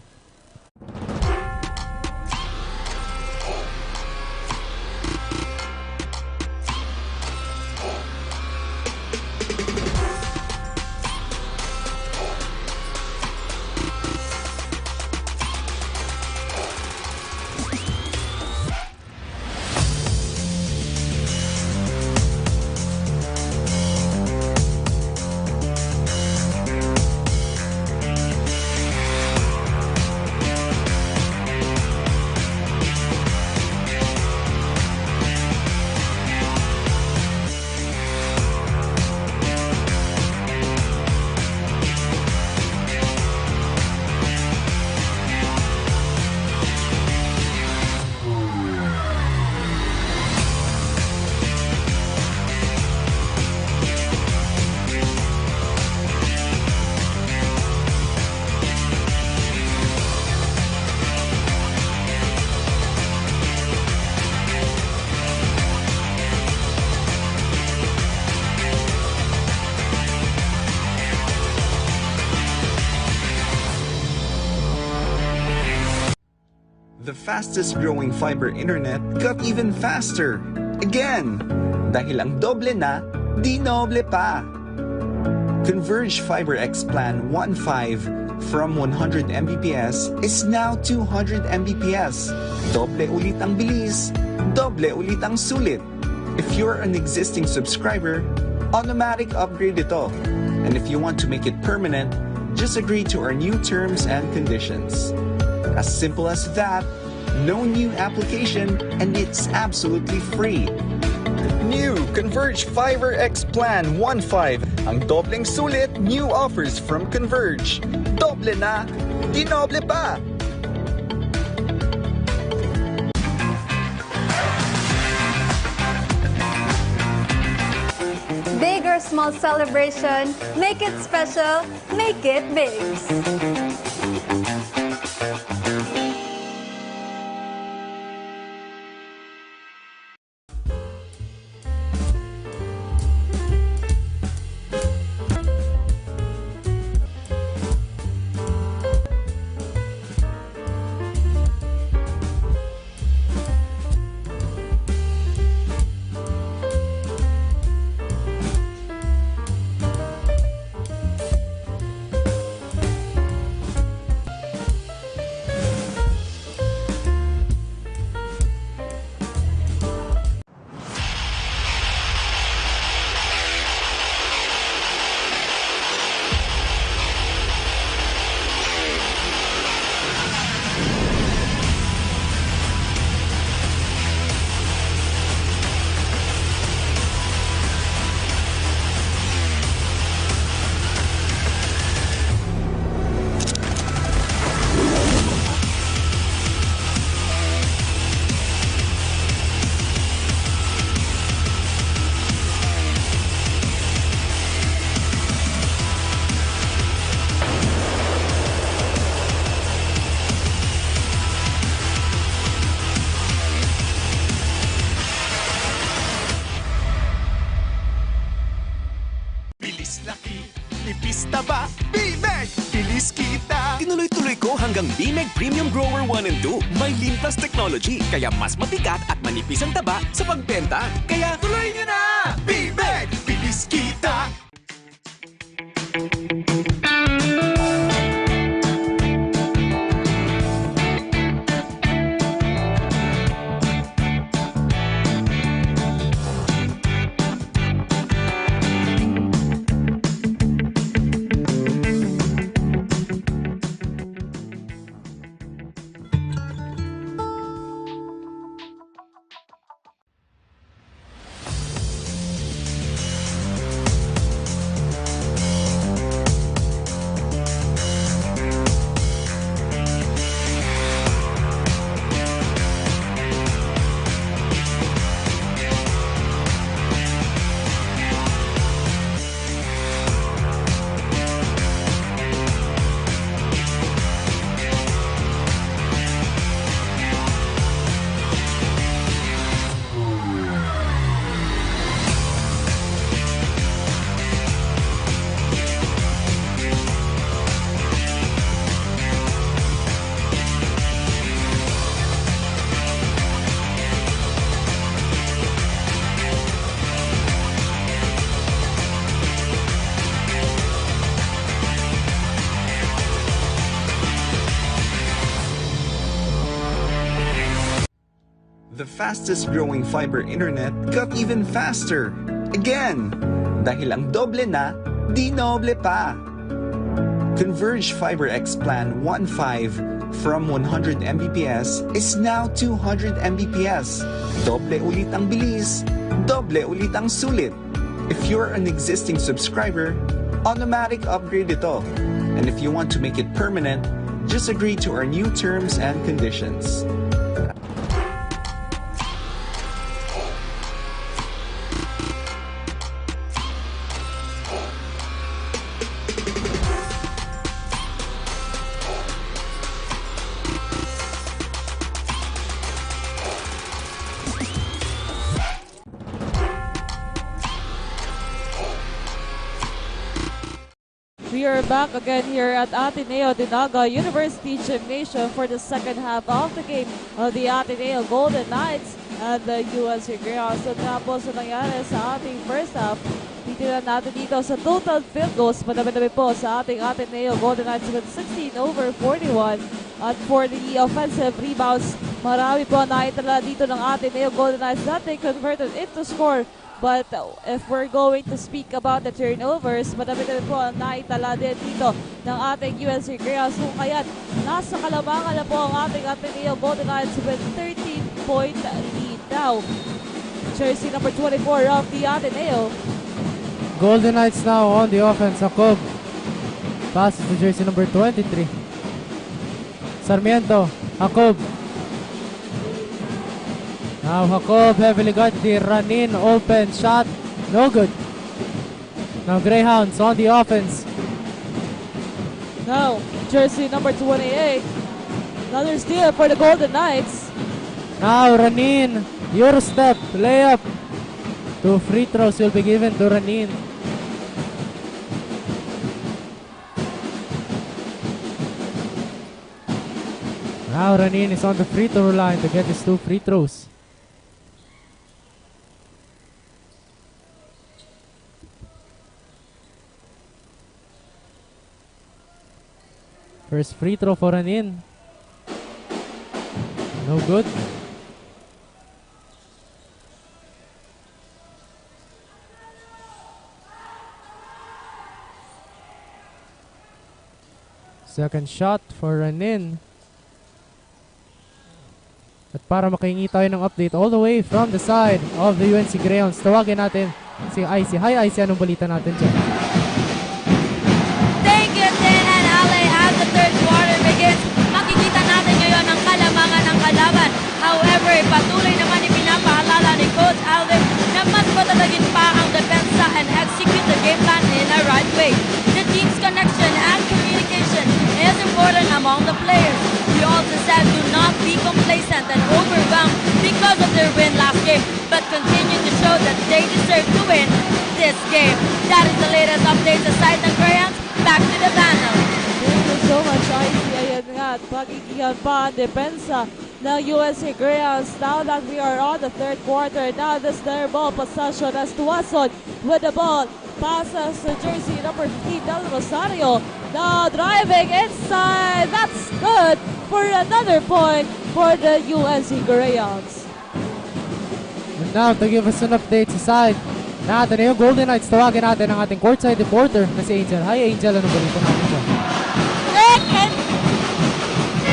The fastest growing fiber internet got even faster. Again, dahil ang doble na, di noble pa. Converge FiberX Plan 1.5 from 100 Mbps is now 200 Mbps. Doble ulit ang bilis, doble ulit ang sulit. If you're an existing subscriber, automatic upgrade ito. And if you want to make it permanent, just agree to our new terms and conditions. As simple as that, no new application, and it's absolutely free. New Converge FiberX Plan 1.5. Ang dobleng sulit, new offers from Converge. Doble na, di noble pa! Big or small celebration, make it special, make it big. Taba, BMEG! Bilis kita! Tinuloy-tuloy ko hanggang BMEG Premium Grower 1 and 2. May Lean Plus technology, kaya mas mabigat at manipis ang taba sa pagbenta. Kaya tuloy nyo na! BMEG! Bilis kita! fastest growing fiber internet got even faster. Again, dahil ang doble na, di noble pa. Converge FiberX Plan 1.5 from 100 Mbps is now 200 Mbps. Doble ulit ang bilis, doble ulit ang sulit. If you're an existing subscriber, automatic upgrade ito. And if you want to make it permanent, just agree to our new terms and conditions. We are back again here at Ateneo-Naga University Gymnasium for the second half of the game of the Ateneo Golden Knights and the UNC Greyhounds. So tapos na nangyari sa ating first half, titinan natin dito sa total field goals. Madami-dami po sa ating Ateneo Golden Knights with 16/41. At for the offensive rebounds, marami po naitala dito ng Ateneo Golden Knights that they converted into score. But if we're going to speak about the turnovers, madami-dami po ang naitala din dito ng ating UNC Greyhounds. So kaya nasa kalamangan na po ang ating Ateneo Golden Knights with 13-point lead. Now, jersey number 24 of the Ateneo. Golden Knights now on the offense. Jacob passes to jersey number 23. Sarmiento, Jacob. Now Jacob heavily guarded, the run in, open shot, no good. Now Greyhounds on the offense. Now, jersey number 28. Another steal for the Golden Knights. Now Ranin, Eurostep, layup. 2 free throws will be given to Ranin. Now Ranin is on the free throw line to get his 2 free throws. First free throw for Ranin. No good. Second shot for Ranin. At para makahingi tayo ng update all the way from the side of the UNC Greyhounds, tawagin natin si Icy. Hi Icy, anong balita natin dyan? Thank you, Tin and Ale. As the third quarter begins, makikita natin ngayon ang kalamangan ng kalaban. However, patuloy naman ipinapaalala ni Coach Alvin na mas patatagin pa ang depensa and execute the game plan in a right way. The team's connection and communication is important among the players. We also said do not be complacent and overwhelmed because of their win last game, but continue to show that they deserve to win this game. That is the latest update sa side ng Greyhounds. Back to the panel. Thank you so much, Icy. Ayan nga, at pagigihan pa ang depensa ng UNC Greyhounds now that we are on the third quarter. Now this their ball possession as Tuason with the ball. Passes to jersey number 15, Del Rosario. Now driving inside. That's good for another point for the UNC Greyhounds. And now to give us an update sa side natin yung Golden Knights, tawagin natin ang ating courtside reporter na si Angel. Hi Angel, anong balita natin dyan? Rick and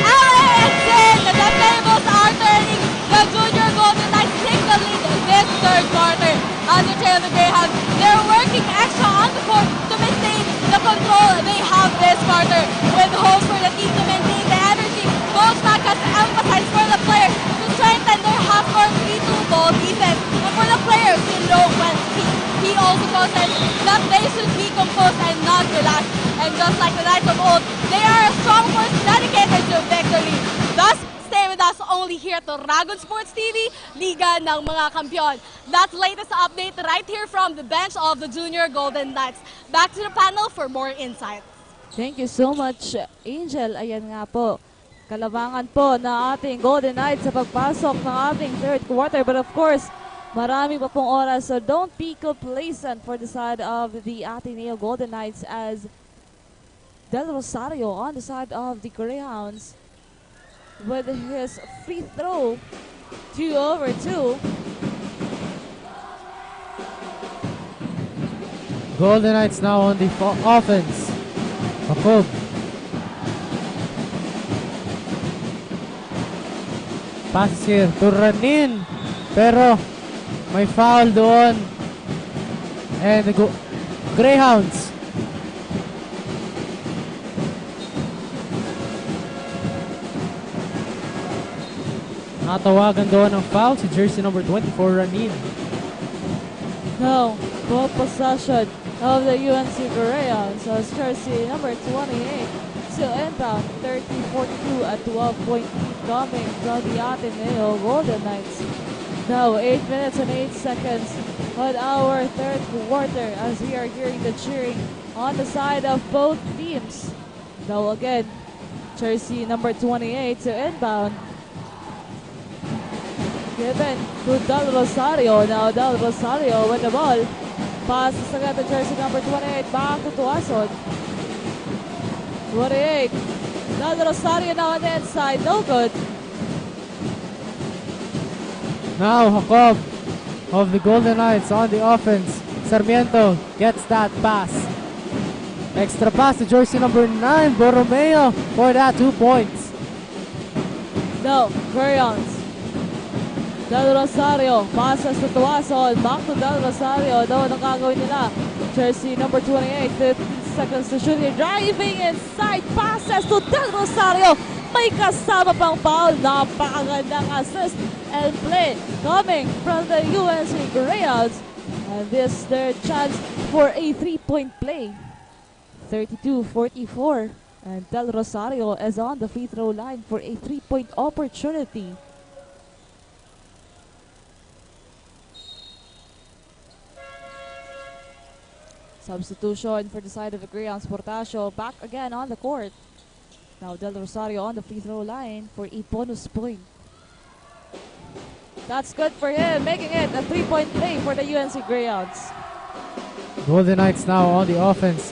Alex and the tables are turning. The Junior Golden Knights take the lead this third quarter. On the trail of the Greyhounds, they're working extra on the court to maintain the control they have this quarter. With hope for the team to maintain the energy, Coach Mac has emphasized for the players to strengthen their half-court 3-2 ball defense. And for the players to know when to speak. He also cautions that they should be composed and not relaxed. And just like the Knights of old, they are a strong force dedicated to victory. Thus, stay with us only here to Dragon Sports TV, Liga ng mga Kampiyon. That's latest update right here from the bench of the Junior Golden Knights. Back to the panel for more insights. Thank you so much, Angel. Ayan nga po, kalabangan po na ating Golden Knights sa pagpasok ng ating third quarter. But of course, marami pa pong oras, so don't be complacent for the side of the Ateneo Golden Knights as Del Rosario on the side of the Greyhounds with his free throw 2-2. Golden Knights now on the offense. Jacob. Passes here to Ranin. Pero may foul doon. And the Greyhounds. Natawagan doon ng foul si jersey number 24, Ranin. Now, ball possession of the UNC Greyhounds as jersey number 28 to inbound 30-42 at 12-point lead coming from the Ateneo Golden Knights. Now 8 minutes and 8 seconds on our third quarter as we are hearing the cheering on the side of both teams. Now again, jersey number 28 to inbound. Given to Del Rosario. Now Del Rosario with the ball. Passes again to jersey number 28. Back to Tuason. 28. Del Rosario now on the inside. No good. Now Jacob of the Golden Knights on the offense. Sarmiento gets that pass. Extra pass to jersey number 9, Borromeo, for that 2 points. No, Greyhounds. Del Rosario passes to Tuason. Back to Del Rosario. No, anong gagawin nila? Jersey number 28, 15 seconds to shoot here. Driving inside. Passes to Del Rosario. May kasama pang foul. Napakagandang assist and play coming from the UNC Greyhounds. And this is their chance for a 3-point play. 32-44. And Del Rosario is on the free throw line for a 3-point opportunity. Substitution for the side of the Greyhounds. Portasio back again on the court. Now Del Rosario on the free throw line for a bonus point. That's good for him, making it a 3-point play for the UNC Greyhounds. Golden Knights now on the offense.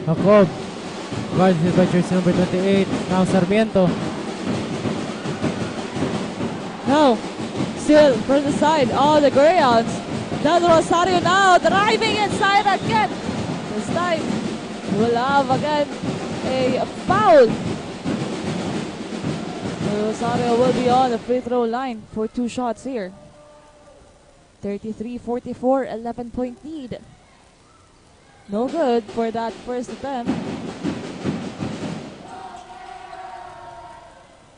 Jacob, guarded by jersey number 28. Now Sarmiento. Now, still for the side of the Greyhounds. Del Rosario now driving inside again. This time, we'll have again a foul. Rosario will be on the free throw line for 2 shots here. 33-44, 11-point lead. No good for that first attempt.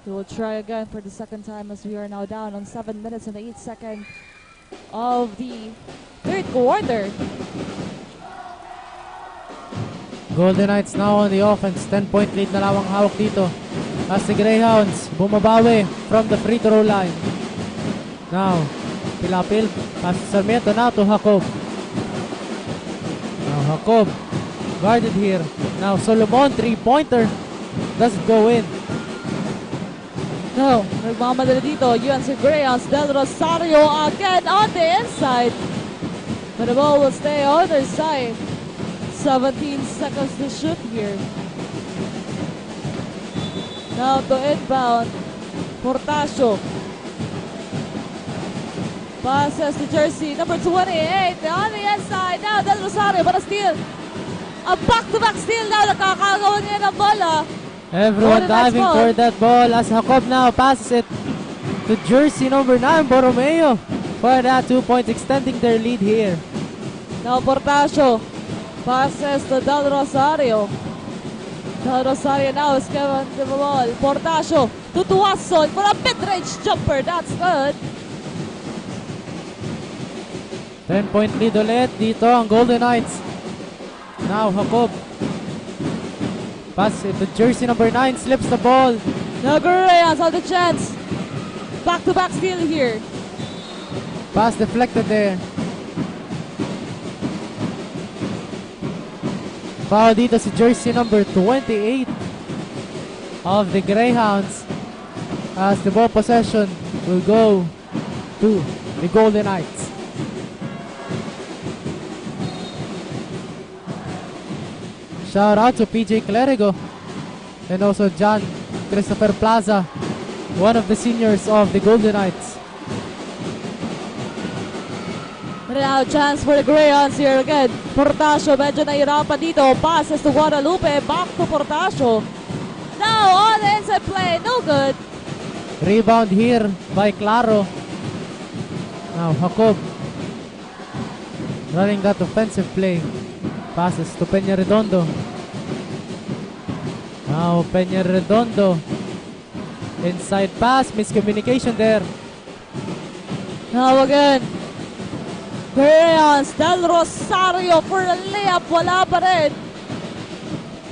He will try again for the second time as we are now down on 7 minutes and 8 seconds of the third quarter. Golden Knights now on the offense. 10-point lead na lamang hawak dito. As the Greyhounds bumabawi from the free throw line. Now, Pilapil. Pass to Sarmiento now to Jacob. Now Jacob guarded here. Now Solomon, 3-pointer. Doesn't go in. No, nagmamadali dito. UNC Greyhounds. Del Rosario again on the inside. But the ball will stay on their side. 17 seconds to shoot here. Now to inbound. Portasio. Passes to jersey number 28 on the inside. Now Del Rosario, but a steal. A back-to-back steal now. Nakakagawa niya ng bola. Everyone diving for that ball as Jacob now passes it to jersey number 9, Borromeo, for that 2 points, extending their lead here. Now Portasio passes to Del Rosario. Del Rosario now is given the ball. Portasio to Tuason for a mid-range jumper. That's good. 10-point lead ulit dito ang Golden Knights. Now Jacob passes it to jersey number 9, slips the ball. Now Greyhounds on the chance. Back-to-back steal here. Pass deflected there. Foul dito si jersey number 28 of the Greyhounds as the ball possession will go to the Golden Knights. Shout out to PJ Clerigo and also John Christopher Plaza, one of the seniors of the Golden Knights. Now, chance for the Greyhounds here again. Portasio, medyo nahirapan dito. Passes to Guadalupe. Back to Portasio. Now, on the inside play. No good. Rebound here by Claro. Now, Jacob. Running that offensive play. Passes to Peña Redondo. Now, Peña Redondo. Inside pass. Miscommunication there. Now again. Greyhounds, Del Rosario for the layup. Wala pa rin.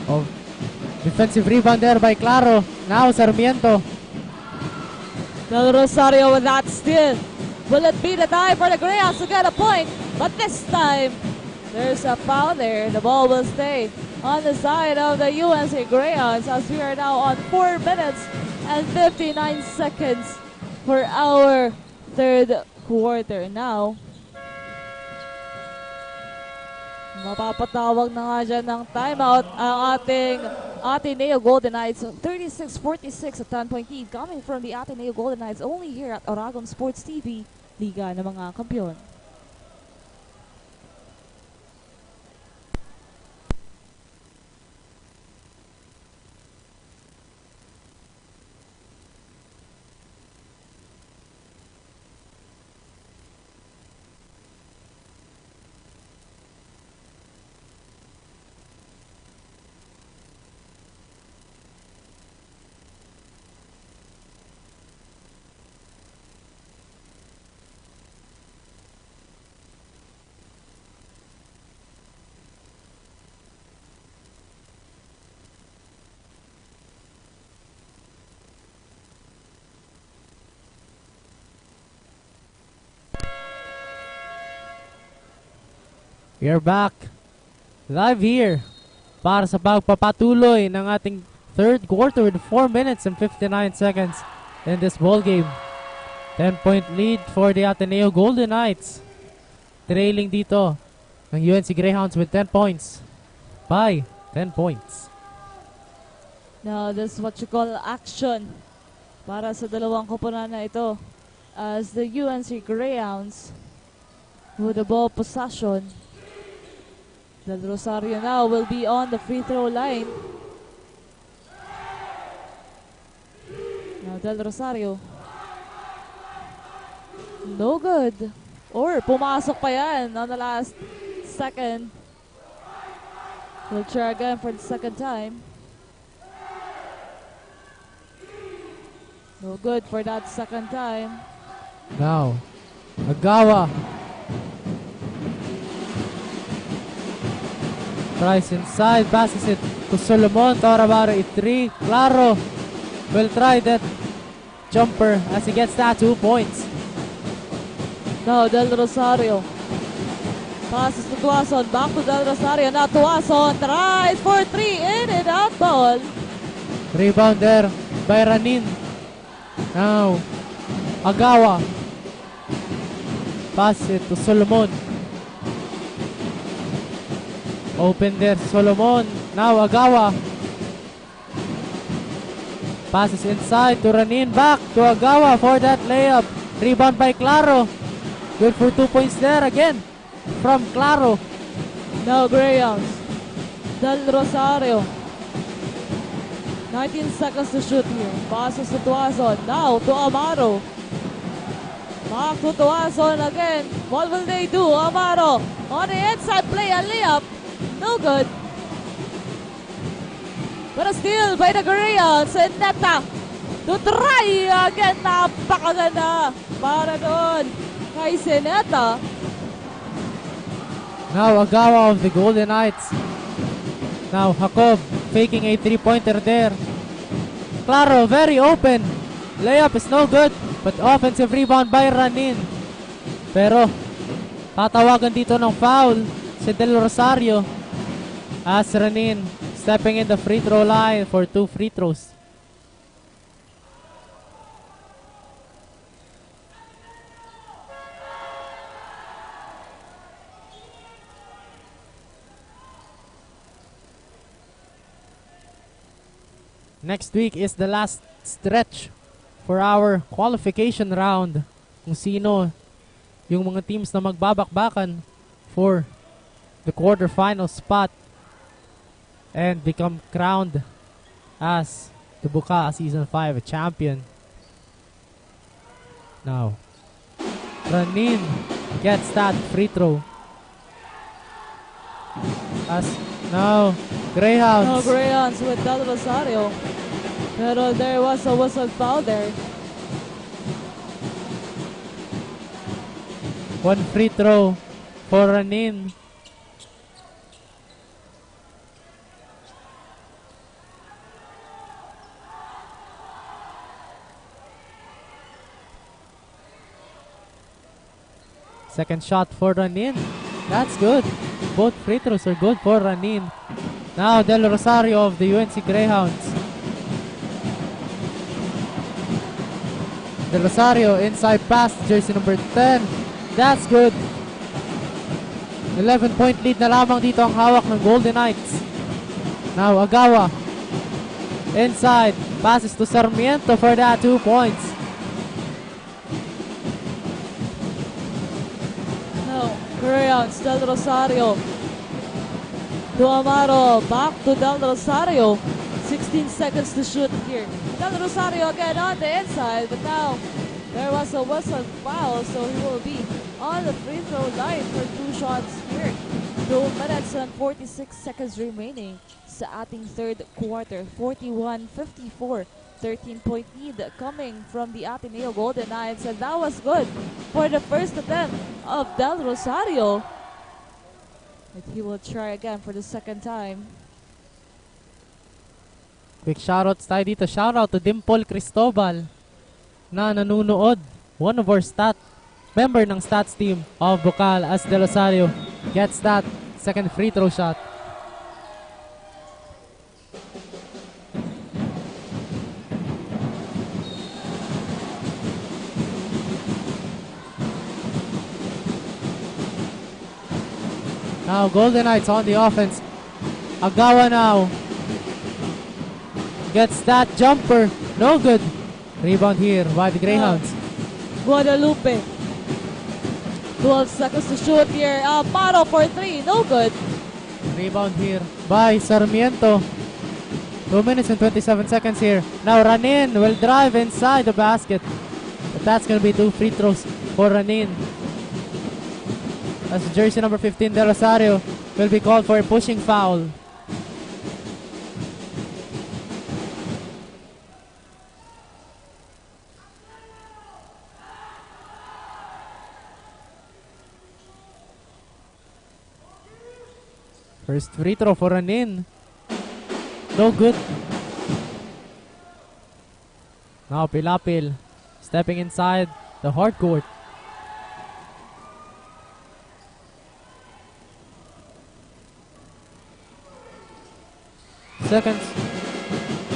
Oh, defensive rebound there by Claro. Now Sarmiento. Del Rosario with that steal. Will it be the time for the Greyhounds to get a point? But this time, there's a foul there. The ball will stay on the side of the UNC Greyhounds as we are now on 4 minutes and 59 seconds for our third quarter. Now, mapapatawag na nga dyan ng timeout ang ating Ateneo Golden Knights. 36-46 at 10-point lead coming from the Ateneo Golden Knights only here at Oragon Sports TV, Liga ng mga Kampiyon. We are back live here para sa pagpapatuloy ng ating third quarter with 4 minutes and 59 seconds in this ball game. 10-point lead for the Ateneo Golden Knights. Trailing dito ng UNC Greyhounds with 10 points by 10 points. Now, this is what you call action para sa dalawang koponan na ito as the UNC Greyhounds with the ball possession. Del Rosario now will be on the free throw line. Now Del Rosario. No good. Or pumasok pa yan on the last second. We'll try again for the second time. No good for that second time. Now, Agawa. Tries inside, passes it to Solomon. Thought about it, 3. Claro will try that jumper as he gets that 2 points. Now Del Rosario. Passes to Tuason. Back to Del Rosario. Now Tuason tries for 3. In and out ball. Rebound there by Ranin. Now, Agawa. Pass it to Solomon. Open there, Solomon. Now Agawa. Passes inside to Ranin. Back to Agawa for that layup. Rebound by Claro. Good for 2 points there again from Claro. Now Greyhounds. Del Rosario. 19 seconds to shoot here. Passes to Tuason. Now to Amaro. Back to Tuason again. What will they do? Amaro on the inside play. A layup. No good. But a steal by the Greyhounds. And Neta to try again. Napakaganda para doon kay Seneta. Now Agawa of the Golden Knights. Now Jacob faking a 3-pointer there. Claro, very open. Layup is no good. But offensive rebound by Ranin. Pero tatawagan dito ng foul si Del Rosario. As Ranin stepping in the free throw line for 2 free throws. Next week is the last stretch for our qualification round. Kung sino yung mga teams na magbabakbakan for the quarterfinal spot and become crowned as the Bucal Season 5 champion. Now, Ranin gets that free throw. As now, Greyhounds. No, Greyhounds with Del Rosario. Pero there was a whistle foul there. One free throw for Ranin. Second shot for Ranin. That's good. Both free throws are good for Ranin. Now Del Rosario of the UNC Greyhounds. Del Rosario inside pass, jersey number 10. That's good. 11-point lead na lamang dito ang hawak ng Golden Knights. Now Agawa. Inside. Passes to Sarmiento for that 2 points. No, Greyhounds, Del Rosario. To Amaro, back to Del Rosario. 16 seconds to shoot here. Del Rosario again on the inside, but now there was a whistle foul, so he will be on the free throw line for 2 shots here. 2 minutes and 46 seconds remaining sa ating third quarter. 41-54, 13-point lead coming from the Ateneo Golden Knights, and that was good for the first attempt of Del Rosario. But he will try again for the second time. Quick shoutouts tayo dito. Shoutout to Dimple Cristobal na nanunood. One of our member ng stats team of Bucal as Del Rosario gets that second free throw shot. Now Golden Knights on the offense. Agawa now gets that jumper. No good. Rebound here by the Greyhounds. Guadalupe. 12 seconds to shoot here. Amaro for 3. No good. Rebound here by Sarmiento. 2 minutes and 27 seconds here. Now Ranin will drive inside the basket. But that's going to be 2 free throws for Ranin. As jersey number 15, Del Rosario, will be called for a pushing foul. First free throw for Ranin. No good. Now Pilapil stepping inside the hard court.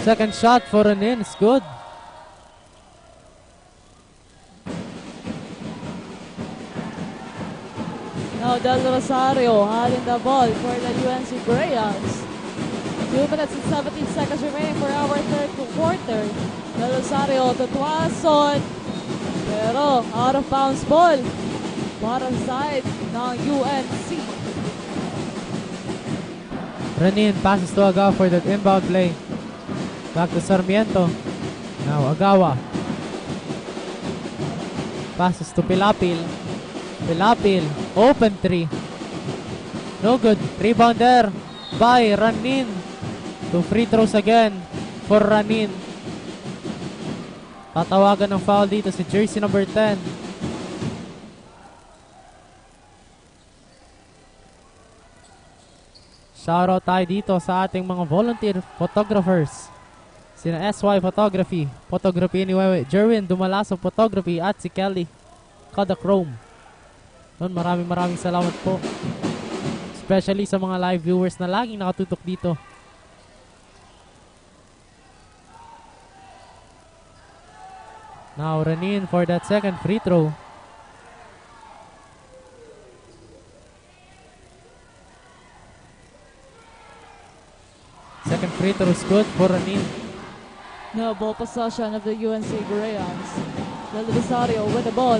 Second shot for Ranin is good. Now Del Rosario having the ball for the UNC Greyhounds. 2 minutes and 17 seconds remaining for our third quarter. Del Rosario to Tuason. Pero out of bounds ball. Bottom side ng UNC. Ranin passes to Agawa for that inbound play. Back to Sarmiento. Now Agawa. Passes to Pilapil. Pilapil. Open 3. No good. Rebound there by Ranin. 2 free throws again for Ranin. Tatawagan ng foul dito si jersey number 10. Shoutout tayo dito sa ating mga volunteer photographers. Sina SY Photography, Photography ni Wewe, Jerwin Dumalaso Photography at si Kelly Kodachrome. Noon, maraming salamat po. Especially sa mga live viewers na laging nakatutok dito. Now Ranin for that second free throw. Second free throw is good for Ranin. No ball possession of the UNC Greyhounds. Del Rosario with the ball.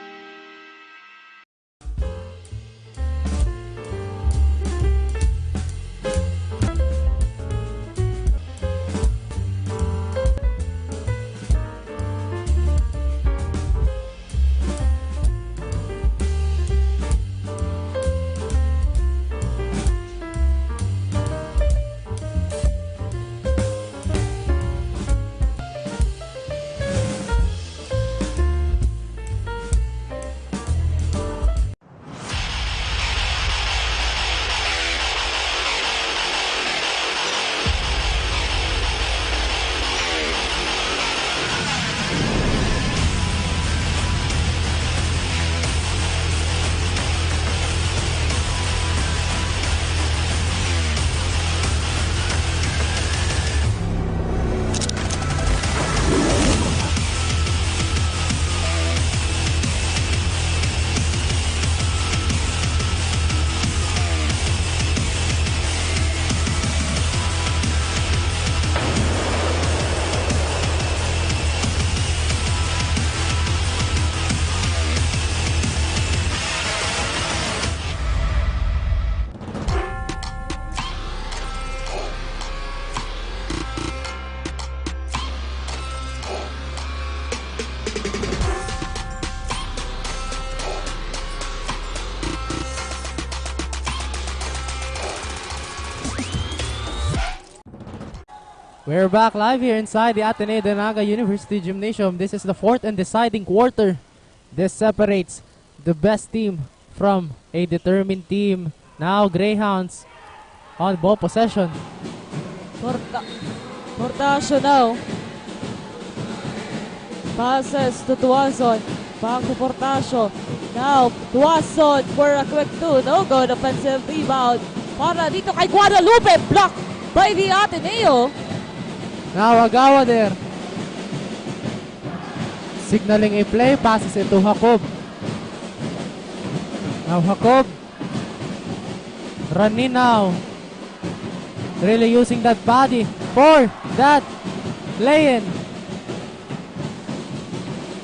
We're back live here inside the GNTV-Naga University Gymnasium. This is the fourth and deciding quarter. This separates the best team from a determined team. Now Greyhounds on ball possession. Portasio now. Passes to Tuazon. Back to Portasio. Now Tuazon for a quick two. No good offensive rebound. Para dito kay Guadalupe. Blocked by the Ateneo. Now Agawa there. Signaling a play. Passes it to Jacob. Now Jacob. Running now. Really using that body for that lay-in.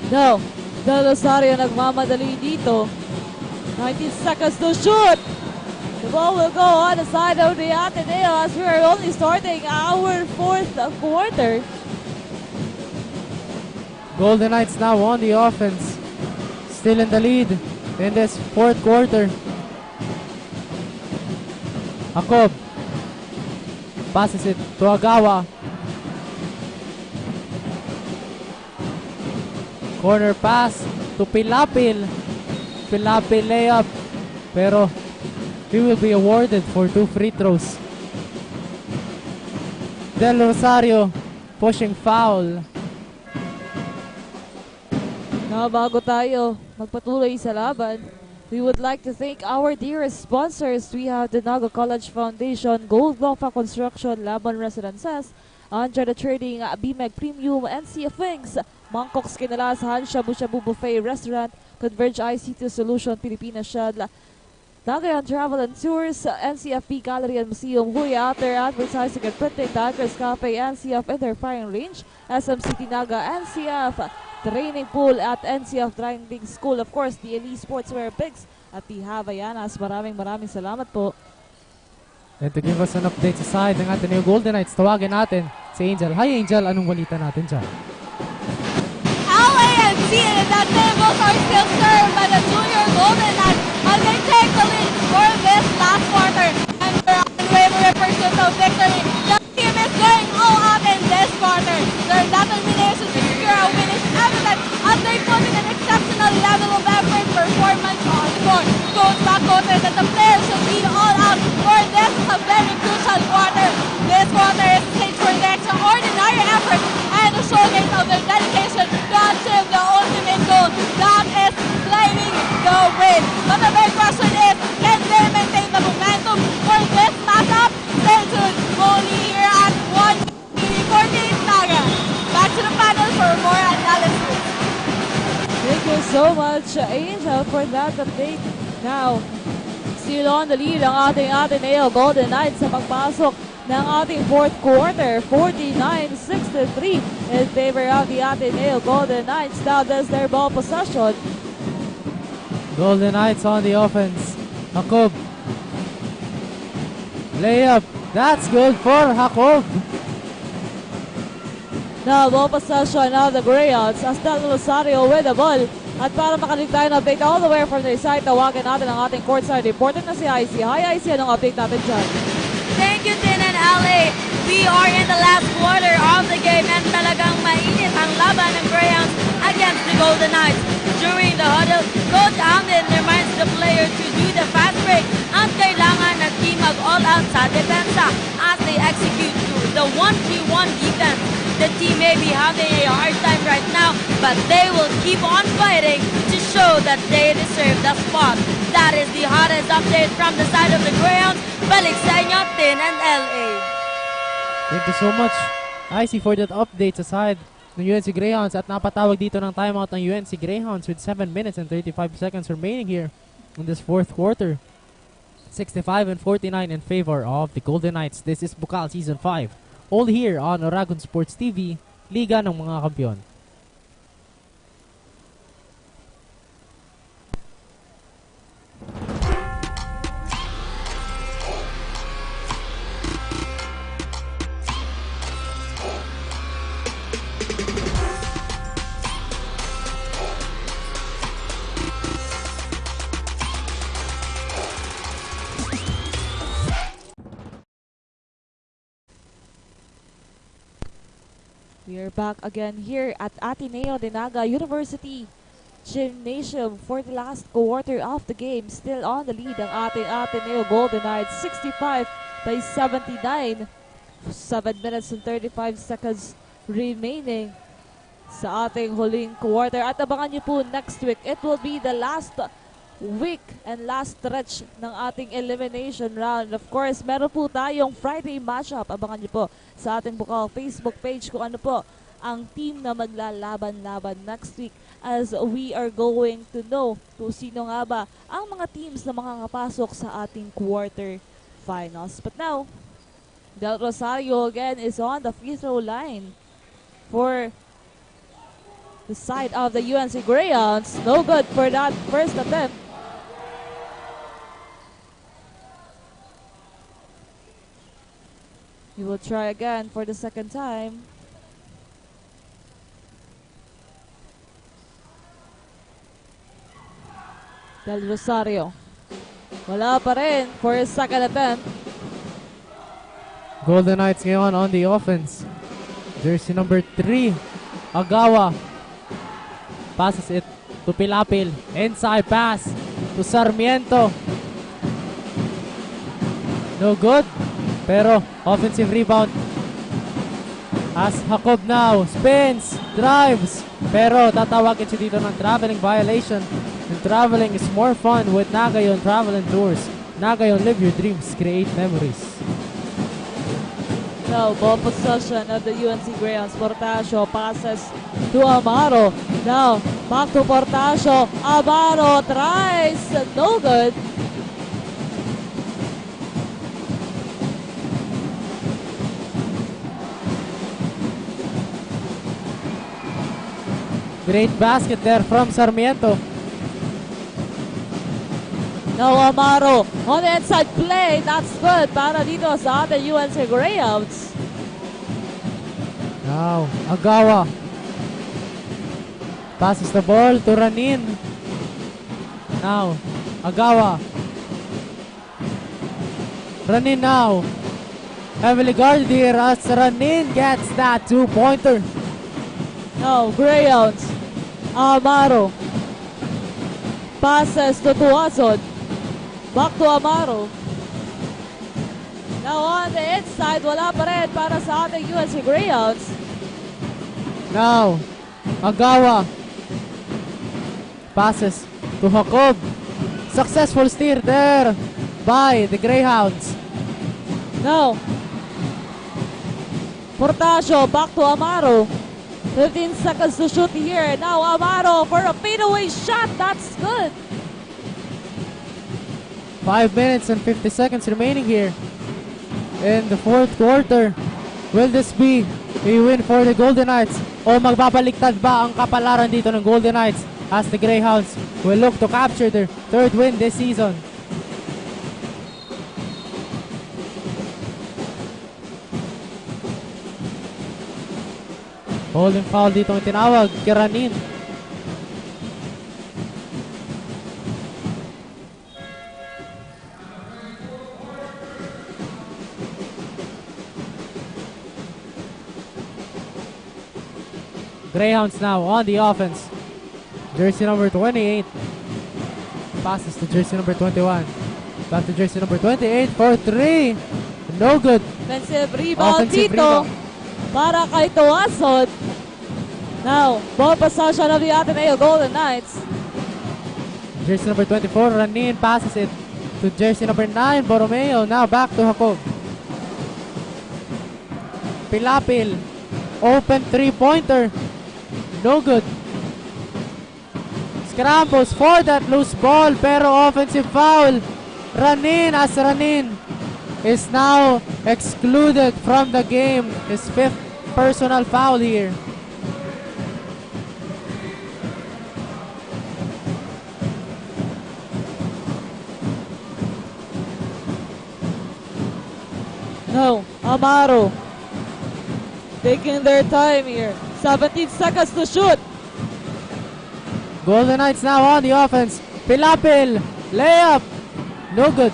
No. Del Rosario nagmamadali dito. 19 seconds to shoot. The ball will go on the side of the Ateneo as we are only starting our fourth quarter. Golden Knights now on the offense. Still in the lead in this fourth quarter. Jacob passes it to Agawa. Corner pass to Pilapil. Pilapil layup. Pero he will be awarded for 2 free throws. Del Rosario pushing foul. Now bago tayo magpatuloy sa laban, we would like to thank our dearest sponsors. We have the Naga College Foundation, Gold Lofa Construction, Laban Residences, Andrada Trading, BMEG Premium, NCF Wings, Mangkok's Kinalasahan, Shabu Shabu Buffet Restaurant, Converge ICT Solution, Pilipinas Shad, Nagayan Travel and Tours, NCFP Gallery and Museum, Huya Outer Advertising and Printing, Tigers Cafe, NCF Indoor Firing Range, SM City Naga, NCF Training Pool at NCF Driving School, of course, the Elite Sportswear Bigs at the Havaianas. Maraming salamat po. And to give us an update sa side ng Ateneo Golden Knights, tawagin natin si Angel. Hi Angel, anong balita natin dyan? LAFC and that tables are still served by the Junior Golden Knights as they take the lead for this last quarter. And their unwavering pursuit of victory. The team is going all out in this quarter. Their determination to secure a win is evident as they put in an exceptional level of effort performance on the court. Coach Bacote that the players should be all out for this is a very crucial quarter. This quarter is stage for the extraordinary effort and a showcase of their dedication to achieve the ultimate goal, that is claiming the win. But the big question is, can they maintain the momentum for this matchup? Stay tuned only here at 1TV48 Naga. Back to the panel for more analysis. Thank you so much, Angel, for that update. Now, still on the lead ang ating Ateneo Golden Knights sa pagpasok ng ating fourth quarter, 49-63 in favor of the Ateneo Golden Knights. Now that's their ball possession. Golden Knights on the offense. Jacob. Layup. That's good for Jacob. Now ball possession of the Greyhounds. Astel Rosario with the ball. At para makarinig tayo ng update all the way from their side, tawagin natin ang ating courtside reporter na si IC. Hi IC, anong update natin dyan? Thank you, Tin and LA. We are in the last quarter of the game and talagang mainit ang laban ng Greyhounds against the Golden Knights. During the huddle, Coach Alden reminds the player to do the fast break at kailangan na team mag-all out sa depensa as they execute the 1-3-1 defense. The team may be having a hard time right now, but they will keep on fighting to show that they deserve the spot. That is the hottest update from the side of the Greyhounds. Balik sa inyo, Tin and LA. Thank you so much, IC, for that update sa side ng UNC Greyhounds. At napatawag dito ng timeout ng UNC Greyhounds with 7 minutes and 35 seconds remaining here in this fourth quarter. 65-49 in favor of the Golden Knights. This is Bucal Season 5. All here on Oragon Sports TV, Liga ng mga Kampiyon. We are back again here at Ateneo-Naga University Gymnasium for the last quarter of the game. Still on the lead ang ating Ateneo Golden Knights, 65-79. 7 minutes and 35 seconds remaining sa ating huling quarter. At abangan niyo po next week, it will be the last week and last stretch ng ating elimination round. Of course, meron po tayong Friday matchup. Abangan niyo po sa ating Bucal Facebook page kung ano po ang team na maglalaban-laban next week, as we are going to know kung sino nga ba ang mga teams na makakapasok sa ating quarter finals. But now, Del Rosario again is on the free throw line for the side of the UNC Greyhounds. No good for that first attempt. He will try again for the second time. Del Rosario. Wala pa rin for his second attempt. Golden Knights ngayon on the offense. Jersey number 3, Agawa. Passes it to Pilapil. Inside pass to Sarmiento. No good. Pero offensive rebound. As Jacob now spins, drives. Pero tatawagin siya dito ng traveling violation. And traveling is more fun with Nagayon Travel and Tours. Nagayon, live your dreams, create memories. Now, ball possession of the UNC Greyhounds. Portasio passes to Amaro. Now, back to Portasio. Amaro tries. No good. Great basket there from Sarmiento. Now Amaro on the inside play. That's good para dito sa ating UNC Greyhounds. Now, Agawa. Passes the ball to Ranin. Now, Agawa. Ranin now. Heavily guarded here as Ranin gets that two-pointer. Now, Greyhounds. Amaro. Passes to Tuazon. Back to Amaro. Now on the inside, wala pa rin para sa ating UNC Greyhounds. Now, Agawa. Passes to Jacob. Successful steer there by the Greyhounds. Now, Portasio back to Amaro. 15 seconds to shoot here. Now Amaro for a fadeaway shot. That's good. 5 minutes and 50 seconds remaining here in the fourth quarter. Will this be a win for the Golden Knights? O magbabaliktad ba ang kapalaran dito ng Golden Knights as the Greyhounds will look to capture their third win this season? Holding foul dito ang tinawag kay Ranin. Greyhounds now on the offense. Jersey number 28. Passes to jersey number 21. Back to jersey number 28 for 3. No good. Offensive rebound dito para kay Tuazon. Now, ball possession of the Ateneo Golden Knights. Jersey number 24, Ranin passes it to jersey number 9, Borromeo. Now back to Jacob. Pilapil. Open three-pointer. No good. Scrambles for that loose ball, pero offensive foul. Ranin, as Ranin is now excluded from the game. His fifth personal foul here. No, Amaro taking their time here. 17 seconds to shoot. Golden Knights now on the offense. Pilapil, layup, no good.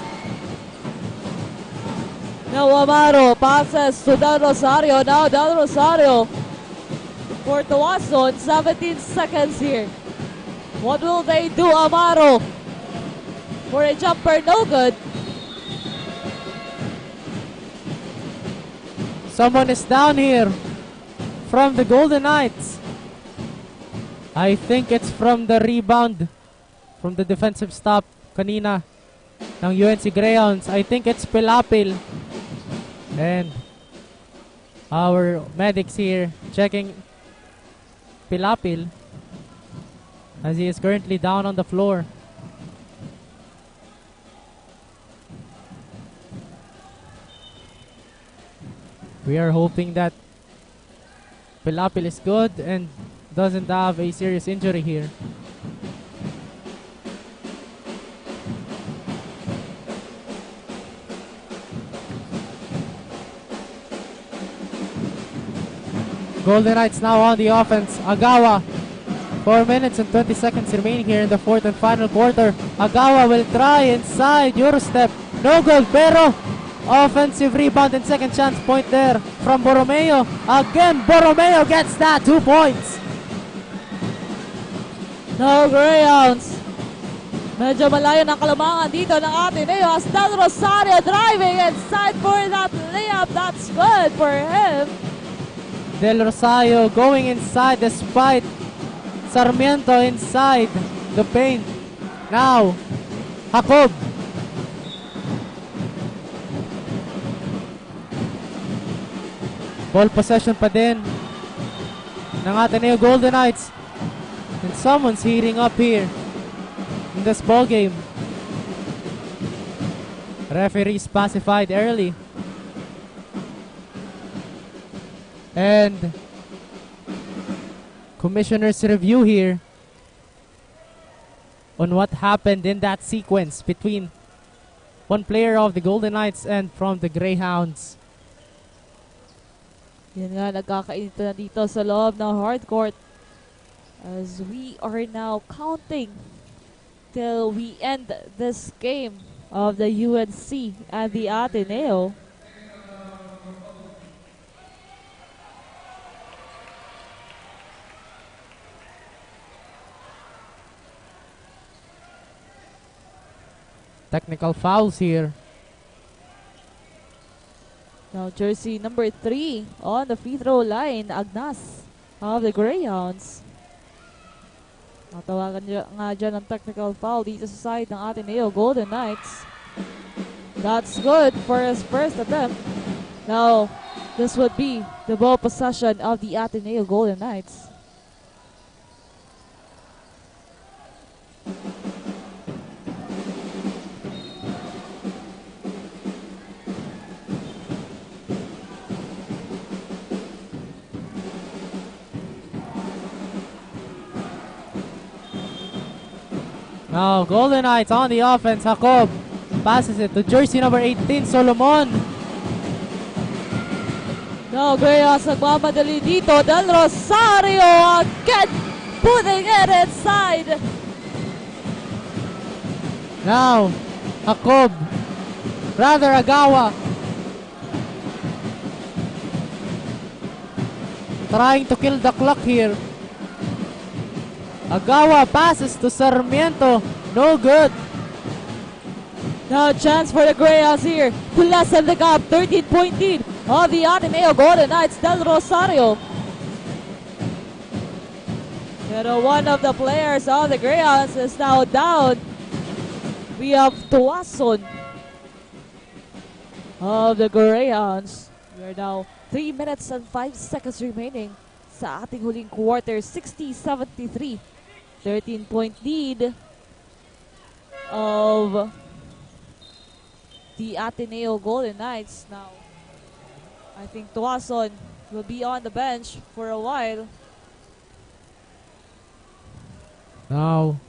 Now Amaro passes to Del Rosario. Now Del Rosario for Tuason. 17 seconds here. What will they do, Amaro? For a jumper, no good. Someone is down here from the Golden Knights. I think it's from the rebound from the defensive stop kanina ng UNC Greyhounds. I think it's Pilapil. And our medics here checking Pilapil as he is currently down on the floor. We are hoping that Pilapil is good and doesn't have a serious injury here. Golden Knights now on the offense. Agawa. 4 minutes and 20 seconds remaining here in the fourth and final quarter. Agawa will try inside. Eurostep. No good, pero offensive rebound and second chance point there from Borromeo. Again, Borromeo gets that. 2 points. No, Greyhounds. Medyo malayo ng kalamangan dito ng Ateneo. As Del Rosario driving inside for that layup. That's good for him. Del Rosario going inside despite Sarmiento inside the paint. Now, Jacob. Ball possession pa din ng Ateneo Golden Knights. And someone's heating up here in this ball game. Referees pacified early. And commissioner's review here on what happened in that sequence between one player of the Golden Knights and from the Greyhounds. Yan nga, nagkakainit na dito sa loob ng hardcourt as we are now counting till we end this game of the UNC and the Ateneo. Technical fouls here. Now jersey number 3 on the free throw line, Agnas of the Greyhounds. Natawagan nga dyan ng technical foul dito sa side ng Ateneo Golden Knights. That's good for his first attempt. Now, this would be the ball possession of the Ateneo Golden Knights. Now, Golden Knights on the offense. Jacob passes it to jersey number 18, Solomon. Now, Greyhounds nagmamadali dito. Del Rosario again putting it inside. Now, Jacob. Rather, Agawa. Trying to kill the clock here. Agawa passes to Sarmiento. No good. Now chance for the Greyhounds here to lessen the gap. 13-point lead of the Ateneo Golden Knights. Del Rosario. Pero one of the players of the Greyhounds is now down. We have Tuason of the Greyhounds. We are now 3 minutes and 5 seconds remaining sa ating huling quarter. 60-73. 13-point lead of the Ateneo Golden Knights. Now, I think Tuason will be on the bench for a while. Now,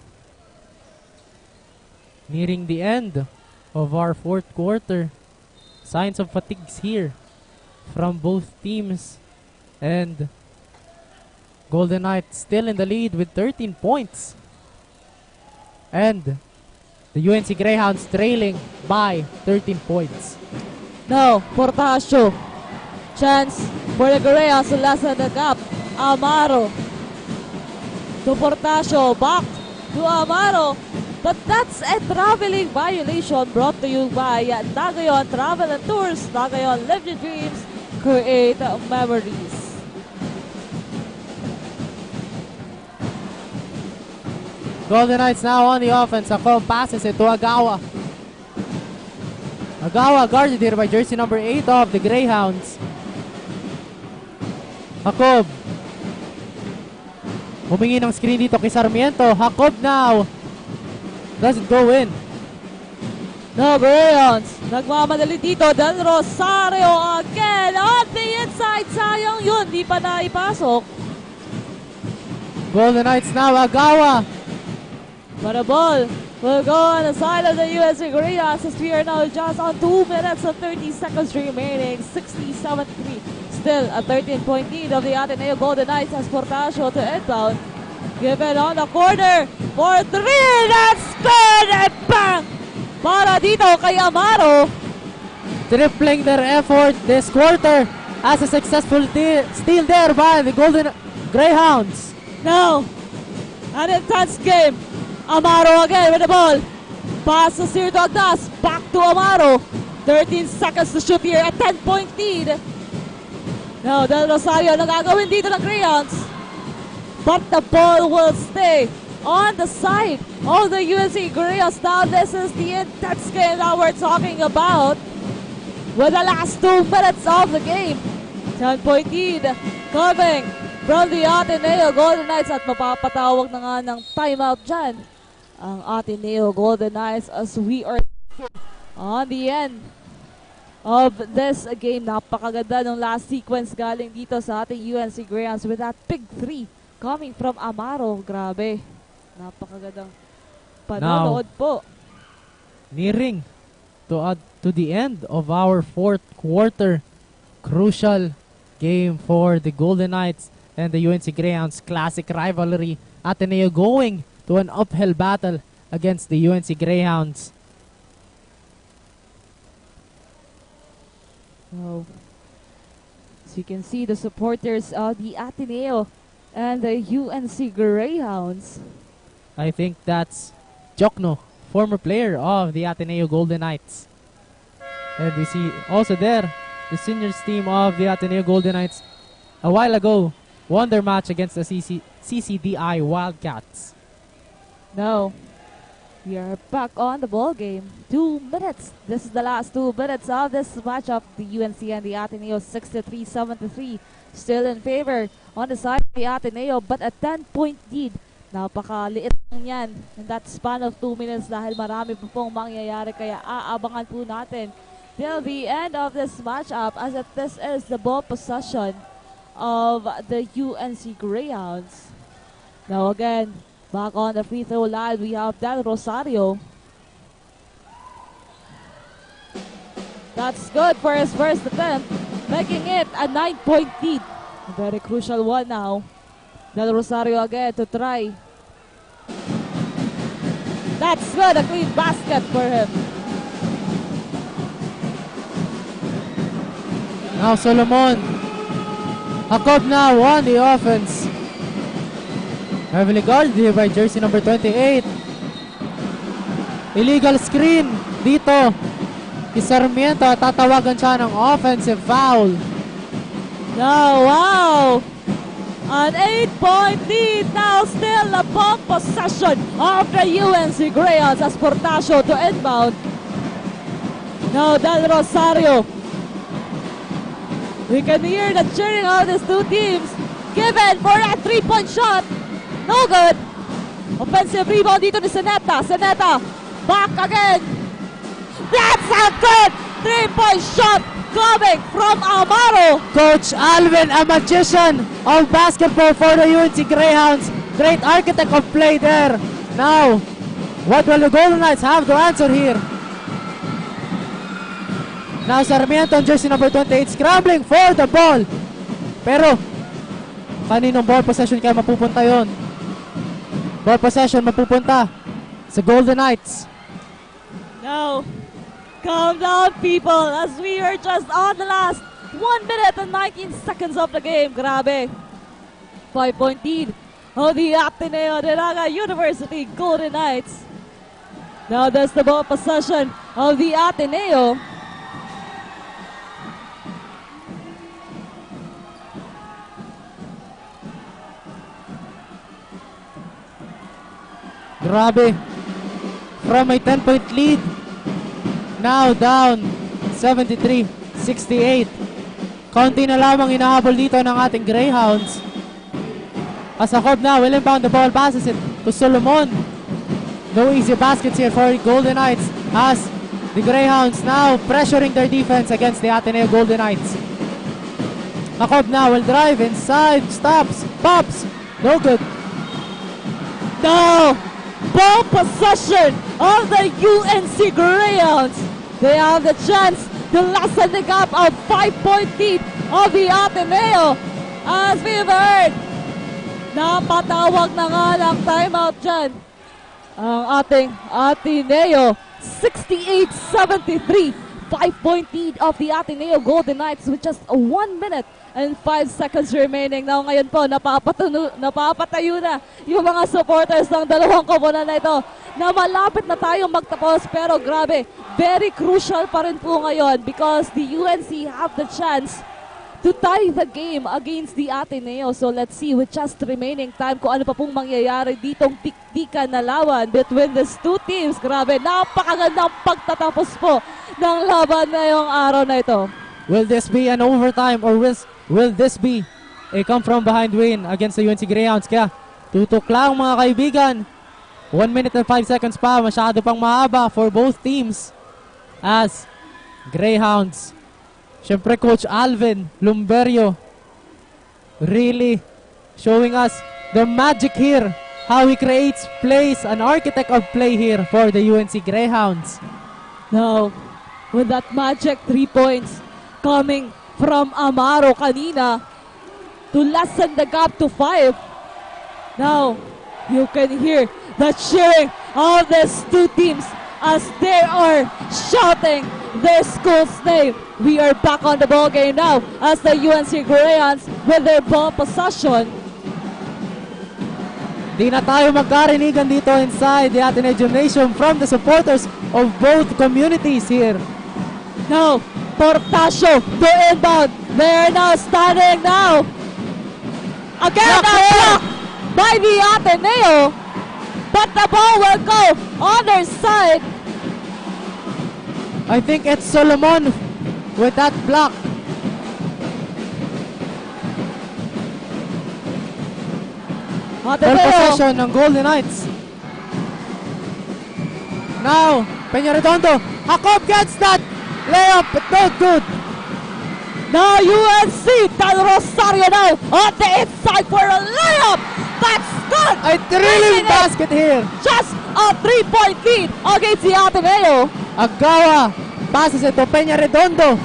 nearing the end of our fourth quarter. Signs of fatigues here from both teams. And Golden Knights still in the lead with 13 points. And the UNC Greyhounds trailing by 13 points. Now, Portasio. Chance for the Greyhounds to lessen the gap. Amaro. To Portasio, back to Amaro. But that's a traveling violation brought to you by Nagayon Travel and Tours. Nagayon, live your dreams, create memories. Golden Knights now on the offense. Ako passes it to Agawa. Agawa guarded here by jersey number 8 of the Greyhounds. Jacob. Humingi ng screen dito kay Sarmiento. Jacob now. Doesn't go in. No, Greyhounds. Nagmamadali dito. Del Rosario again on the inside. Sayang yun. Di pa naipasok. Golden Knights now. Agawa. But a ball will go on the side of the USA Greyhounds as we are now just on 2 minutes and 30 seconds remaining. 67-3. Still a 13-point lead of the Ateneo Golden Knights as Portasio to inbound. Given on the corner for 3. That's good! And bang! Para dito kay Amaro. Tripling their effort this quarter as a successful steal there by the Golden Greyhounds. Now, an intense game. Amaro again with the ball. Passes here to Agdas. Back to Amaro. 13 seconds to shoot here. A 10-point lead. Now, Del Rosario nagagawin dito ng Greyhounds. But the ball will stay on the side of the UNC Greyhounds. Now, this is the intense game that we're talking about. With the last 2 minutes of the game. 10-point lead coming from the Ateneo Golden Knights. At mapapatawag na nga ng timeout dyan ang Ateneo Golden Knights as we are on the end of this game. Napakaganda ng last sequence galing dito sa ating UNC Greyhounds with that big 3 coming from Amaro. Grabe. Napakagandang panonood po. Nearing to the end of our 4th quarter. Crucial game for the Golden Knights and the UNC Greyhounds. Classic rivalry. Ateneo going to an uphill battle against the UNC Greyhounds. So, as you can see, the supporters of the Ateneo and the UNC Greyhounds. I think that's Jokno, former player of the Ateneo Golden Knights. And we see also there the seniors team of the Ateneo Golden Knights a while ago won their match against the CCDI Wildcats. Now, we are back on the ball game. 2 minutes. This is the last 2 minutes of this matchup. The UNC and the Ateneo 63, 7-3. Still in favor on the side of the Ateneo, but a 10-point lead. Napakaliit lang yan in that span of 2 minutes dahil marami po pong mangyayari, kaya aabangan po natin till the end of this matchup as if this is the ball possession of the UNC Greyhounds. Now again, back on the free throw line, we have Del Rosario. That's good for his first attempt, making it a 9-point lead. A very crucial one now. Del Rosario again to try. That's good, a clean basket for him. Now Solomon. Jacob now on the offense. Heavily guarded here by jersey number 28. Illegal screen dito. Sarmiento, tatawagan siya ng offensive foul. Now, wow! An 8-point lead now, still a ball possession of the UNC Greyhounds as Portasio to inbound. Now, Del Rosario. We can hear the cheering of these two teams. Given for that 3-point shot. No good. Offensive rebound dito ni Seneta. Seneta, back again. That's a good 3-point shot coming from Amaro. Coach Alvin, a magician of basketball for the UNC Greyhounds. Great architect of play there. Now, what will the Golden Knights have to answer here? Now Sarmiento, jersey number 28, scrambling for the ball. Pero, kaninong ball possession kaya mapupunta yon? Ball possession mapupunta sa Golden Knights. Now, calm down people as we are just on the last 1 minute and 19 seconds of the game. Grabe. 5-point lead of the GNTV-Naga University Golden Knights. Now there's the ball possession of the Ateneo. Grabe. From a 10-point lead, now down 73-68. Konti na lamang inahabol dito ng ating Greyhounds. As Jacob now will inbound the ball, passes it to Solomon. No easy baskets here for the Golden Knights as the Greyhounds now pressuring their defense against the Ateneo Golden Knights. Jacob now will drive inside, stops, pops, no good. Now, ball possession of the UNC Greyhounds. They have the chance to lessen the gap of 5-point lead of the Ateneo. As we've heard, napatawag na nga ng timeout dyan ang ating Ateneo. 68-73. 5-point lead of the Ateneo Golden Knights with just 1 minute and 5 seconds remaining. Now ngayon po, napapatayo na yung mga supporters ng dalawang koponan na ito na malapit na tayong magtapos. Pero grabe, very crucial pa rin po ngayon because the UNC have the chance to tie the game against the Ateneo. So let's see with just remaining time kung ano pa pong mangyayari ditong tiktikan na lawan between these two teams. Grabe, napakagandang pagtatapos po ng laban na yung araw na ito. Will this be an overtime or will this be a come from behind win against the UNC Greyhounds? Kaya tutok lang mga kaibigan. 1 minute and 5 seconds pa. Masyado pang mahaba for both teams as Greyhounds. Siyempre, Coach Alvin Lumberio really showing us the magic here. How he creates plays, an architect of play here for the UNC Greyhounds. Now, with that magic 3 points coming from Amaro kanina to lessen the gap to 5. Now, you can hear the cheering of these two teams as they are shouting their school's name. We are back on the ball game now as the UNC Greyhounds with their ball possession. Di na tayo magkarinigan dito inside the Ateneo Gymnasium from the supporters of both communities here. Now, Portasio to inbound. They are now standing now. Again, blocked by the Ateneo. But the ball will go on their side. I think it's Solomon with that block. Well possession ng Golden Knights. Now, Peña-Redondo. Jacob gets that layup, but not good. Now UNC, Del Rosario now on the inside for a layup. That's good. A thrilling basket here. Just a 3-point lead against the Ateneo. Agawa passes it to Peña-Redondo.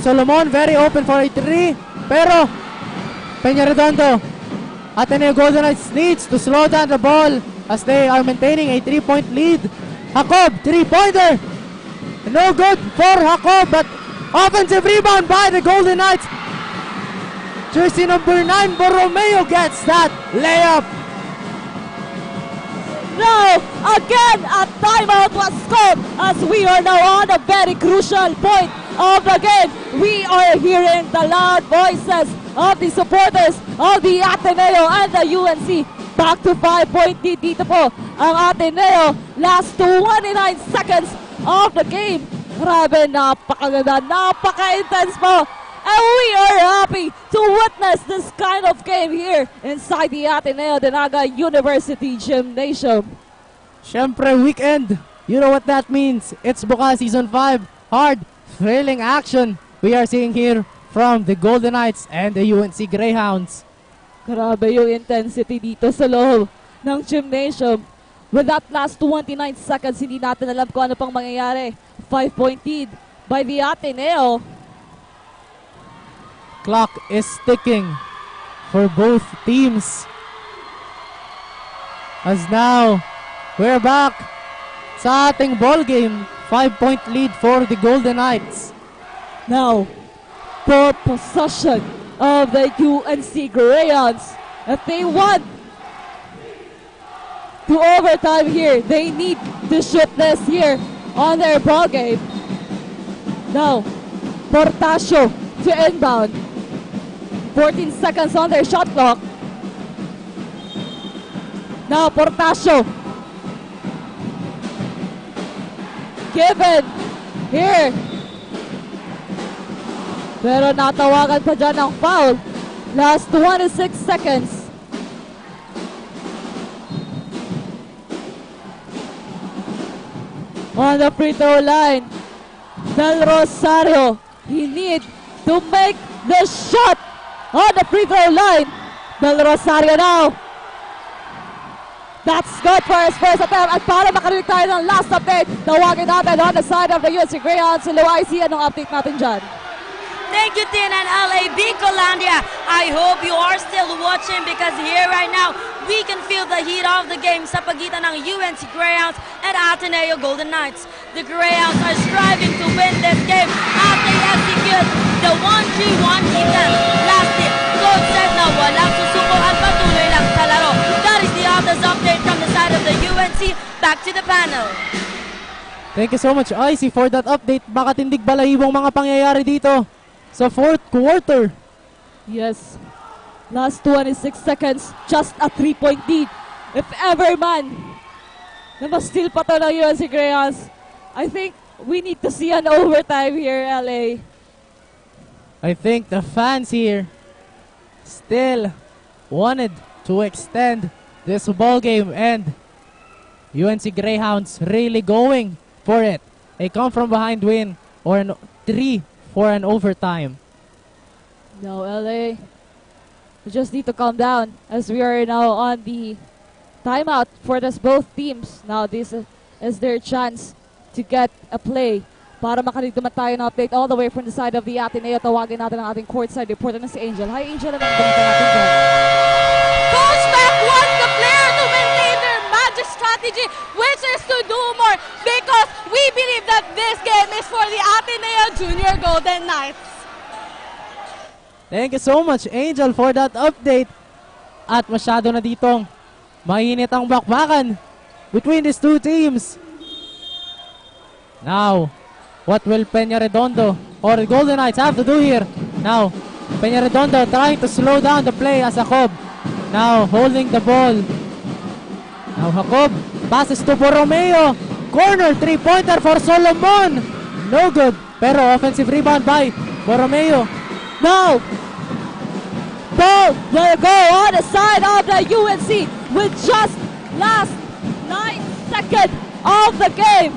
Solomon very open for a 3. Pero Peña-Redondo, Ateneo Golden Knights needs to slow down the ball as they are maintaining a 3-point lead. Jacob, 3-pointer. No good for Jacob, but offensive rebound by the Golden Knights. Jersey number 9, Borromeo gets that layup. Now, again, a timeout was called as we are now on a very crucial point of the game. We are hearing the loud voices of the supporters of the Ateneo and the UNC. Back to 5-point lead dito po ang Ateneo. Last 29 seconds of the game. Grabe, napakaganda, napaka-intense po. And we are happy to witness this kind of game here inside the GYMNASIUM University Gymnasium. Siyempre, weekend. You know what that means. It's Bucal Season 5. Hard, thrilling action we are seeing here from the Golden Knights and the UNC Greyhounds. Grabe yung intensity dito sa loob ng gymnasium. With that last 29 seconds, hindi natin alam kung ano pang mangyayari. 5-point lead by the Ateneo. Clock is ticking for both teams. As now, we're back sa ating ball game. 5-point lead for the Golden Knights. Now, for possession of the UNC Greyhounds. If they want to overtime here, they need to shoot this here on their ball game. Now, Portasio to inbound. 14 seconds on their shot clock. Now, Portasio. Given here. Pero natawagan pa dyan ng foul. Last 26 seconds. On the free throw line, Del Rosario, he need to make the shot on the free throw line. Del Rosario now. That's good for his first attempt. At para makarinig tayo ng last update, tawagin natin on the side of the UNC Greyhounds. Si Luisi, anong update natin dyan? Thank you, Tin and LA Bucalandia. I hope you are still watching because here right now, we can feel the heat of the game sa pagitan ng UNC Greyhounds and Ateneo Golden Knights. The Greyhounds are striving to win this game as they execute the 1-3-1 defense. Lastly, Coach said na walang susuko at patuloy lang sa laro. That is the others update from the side of the UNC. Back to the panel. Thank you so much, Icy, for that update. Baka tindig balahibong mga pangyayari dito sa fourth quarter. Yes. Last 26 seconds, just a 3-point lead. If ever man, na ma-steal pa to ng UNC Greyhounds, I think we need to see an overtime here, LA. I think the fans here still wanted to extend this ball game and UNC Greyhounds really going for it. A come from behind win or an 3 for an overtime. No, LA, we just need to calm down as we are now on the timeout for this both teams. Now this is their chance to get a play para makarinig naman tayo ng update all the way from the side of the Ateneo. Tawagin natin ang ating courtside reporter na si Angel. Hi Angel, anong balita natin dyan? Coach Mac wants the player to maintain their magic strategy, which is to do more because we believe that this game is for the Ateneo Junior Golden Knights. Thank you so much, Angel, for that update. At masyado na ditong mainit ang bakbakan between these two teams. Now, what will Peñaredondo or the Golden Knights have to do here? Now, Peñaredondo trying to slow down the play as Jacob. Now, holding the ball. Now, Jacob passes to Borromeo. Corner, three-pointer for Solomon. No good. Pero offensive rebound by Borromeo. Now, ball will go on the side of the UNC with just last 9 seconds of the game.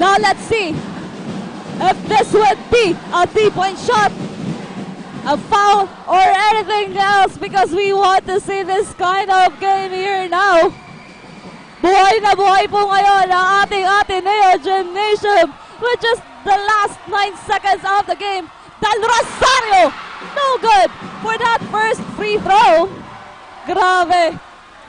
Now let's see if this would be a 3-point shot, a foul, or anything else because we want to see this kind of game here now. Buhay na buhay po ngayon ang ating Ateneo Gymnasium with just the last 9 seconds of the game. Del Rosario, no good for that first free throw. Grabe,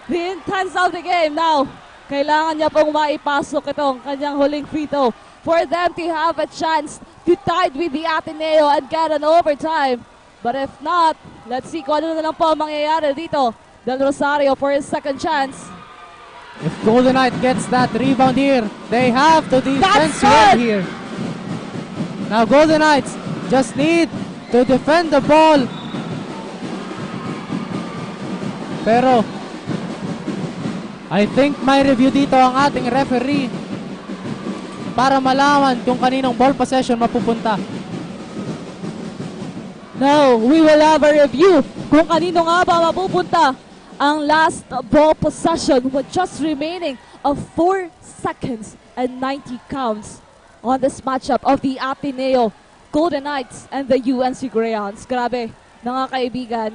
the intense of the game now. Kailangan niya pong maipasok itong kanyang huling free throw for them to have a chance to tie with the Ateneo and get an overtime. But if not, let's see kung ano na lang po mangyayari dito. Del Rosario for his second chance. If Golden Knight gets that rebound here, they have to defend well here. Now Golden Knights just need to defend the ball. Pero I think may review dito ang ating referee para malaman kung kaninong ball possession mapupunta. Now, we will have a review kung kanino nga ba mapupunta ang last ball possession with just remaining of 4 seconds and 90 counts on this matchup of the Ateneo Golden Knights and the UNC Greyhounds. Grabe, mga kaibigan,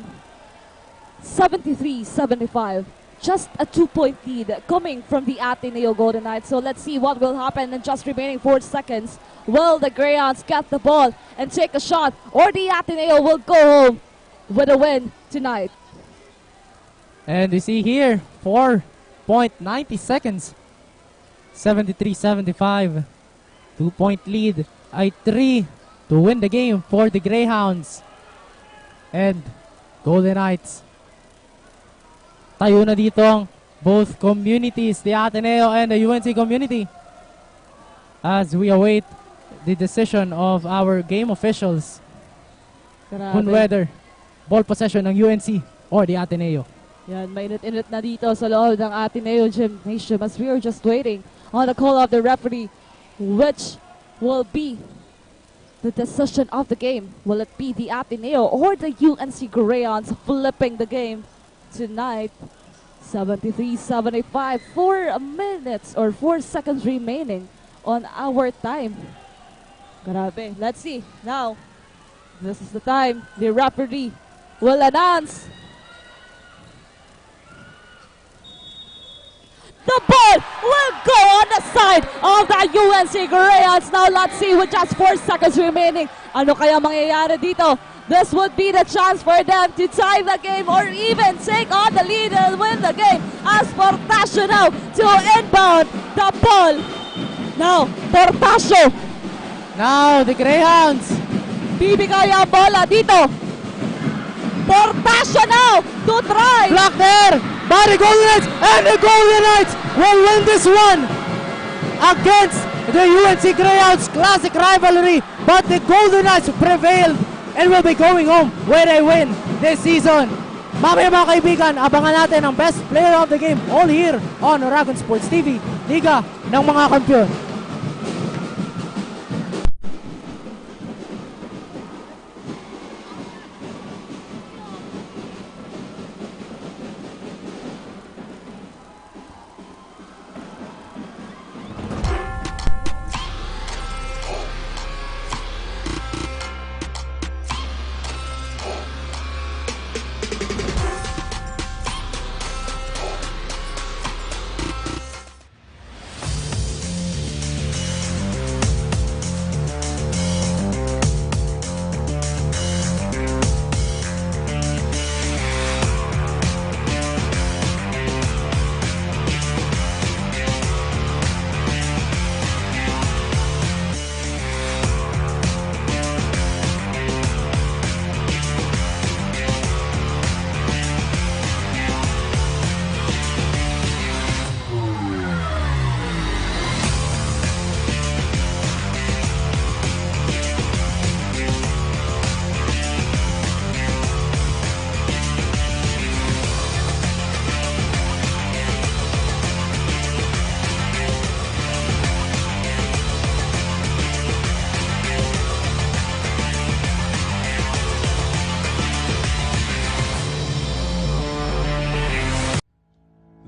73-75. Just a 2-point lead coming from the Ateneo Golden Knights. So let's see what will happen in just remaining 4 seconds. Will the Greyhounds get the ball and take a shot, or the Ateneo will go home with a win tonight? And we see here 4.90 seconds. 73-75. 2-point lead. I 3 to win the game for the Greyhounds. And Golden Knights Tatayo na dito ang both communities, the Ateneo and the UNC community, as we await the decision of our game officials on whether ball possession ng UNC or the Ateneo. Yan, mainit-init na dito sa loob ng Ateneo Gymnasium as we are just waiting on the call of the referee, which will be the decision of the game. Will it be the Ateneo or the UNC Greyhounds flipping the game tonight? 73-75, 4 minutes or 4 seconds remaining on our time. Grabe. Let's see. Now, this is the time the referee will announce. The ball will go on the side of the UNC Greyhounds. Now, let's see with just 4 seconds remaining. Ano kaya mangyayari dito? This would be the chance for them to tie the game or even take on the lead and win the game. As Portasio now to inbound the ball. Now, Portasio. Now, the Greyhounds. Bibigay ang bola dito. Portasio now to try. Block there by the Golden Knights. And the Golden Knights will win this one against the UNC Greyhounds classic rivalry. But the Golden Knights prevailed and will be going home where they win this season. Mamaya mga kaibigan, abangan natin ang best player of the game all here on Oragon Sports TV, Liga ng mga Kampiyon.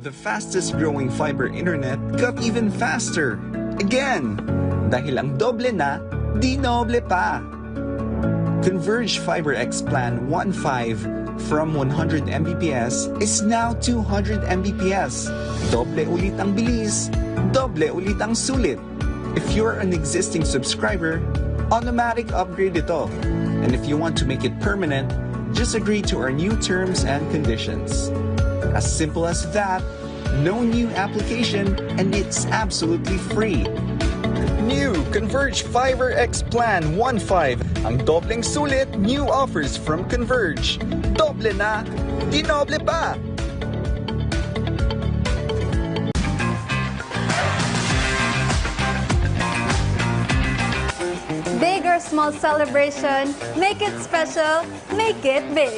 The fastest growing fiber internet got even faster. Again! Dahil ang doble na, di noble pa. Converge FiberX Plan 1.5 from 100 Mbps is now 200 Mbps. Doble ulit ang bilis, doble ulit ang sulit. If you're an existing subscriber, automatic upgrade ito. And if you want to make it permanent, just agree to our new terms and conditions. As simple as that, no new application, and it's absolutely free. New Converge FiberX Plan 1.5. Ang dobleng sulit, new offers from Converge. Doble na, di noble pa! Big or small celebration, make it special, make it big.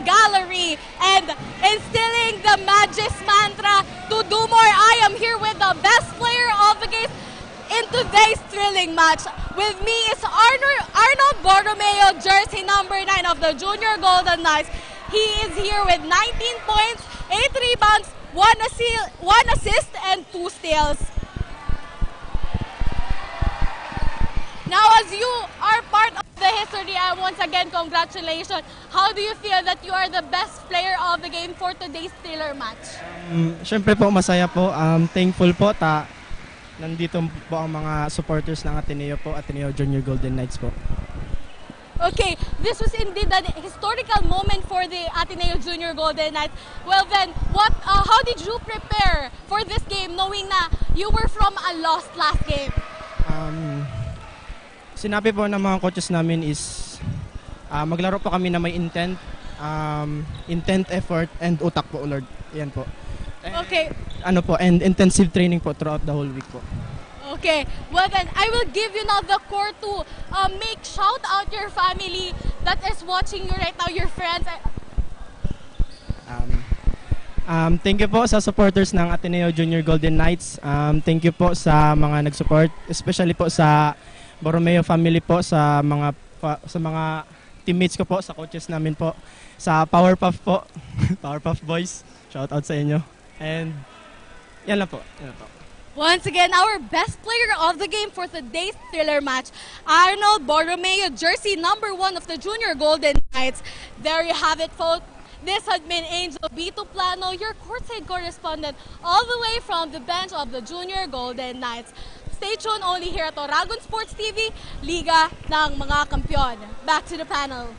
gallery and instilling the Magis mantra to do more. I am here with the best player of the game in today's thrilling match. With me is Arnold Borromeo, jersey number 9 of the Junior Golden Knights. He is here with 19 points, 8 rebounds, 1 assist, and 2 steals. Now, as you are part of the history, once again, congratulations. How do you feel that you are the best player of the game for today's thriller match? Siyempre po, masaya po. Thankful po. Nandito po ang mga supporters ng Ateneo Junior Golden Knights po. Okay, this was indeed a historical moment for the Ateneo Junior Golden Knights. Well then, how did you prepare for this game knowing na you were from a lost last game? Sinabi po ng mga coaches namin is maglaro po kami na may intent, effort, and utak po, Lord. Yan po. And, okay. And intensive training po throughout the whole week po. Okay, well then, I will give you now the core to shout out your family that is watching you right now, your friends. Thank you po sa supporters ng Ateneo Junior Golden Knights. Thank you po sa mga nag-support, especially po sa Borromeo family po, sa mga teammates ko po, sa coaches namin po, sa Powerpuff po, Powerpuff Boys. Shout out sa inyo. And yan lang po. Once again, our best player of the game for today's thriller match, Arnold Borromeo, jersey number 1 of the Junior Golden Knights. There you have it, folks. This has been Angel B. Tuplano, your courtside correspondent, all the way from the bench of the Junior Golden Knights. Stay tuned only here at Oragon Sports TV, Liga ng mga Kampiyon. Back to the panel.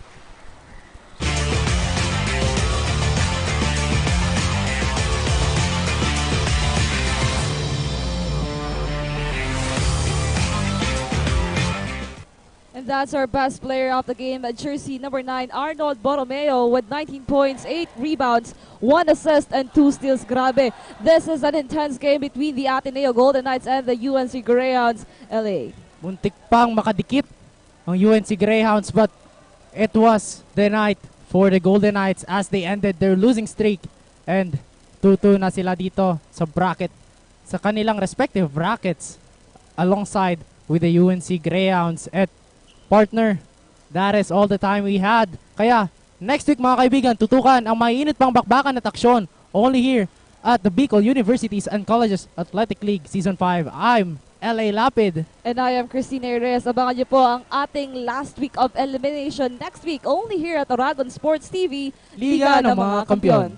And that's our best player of the game, jersey number 9, Arnold Borromeo, with 19 points, 8 rebounds, 1 assist, and 2 steals. Grabe. This is an intense game between the Ateneo Golden Knights and the Unc Greyhounds, LA. Muntik pang makadikit ang UNC Greyhounds, but it was the night for the Golden Knights as they ended their losing streak. And 2-2 na sila dito sa bracket, sa kanilang respective brackets, alongside with the UNC Greyhounds. At partner, that is all the time we had. Kaya, next week mga kaibigan, tutukan ang mainit pang bakbakan at aksyon only here at the Bucal Universities and Colleges Athletic League Season 5. I'm LA Lapid. And I am Christina Reyes. Abangan niyo po ang ating last week of elimination next week only here at Oragon Sports TV, Liga ng mga Kampiyon.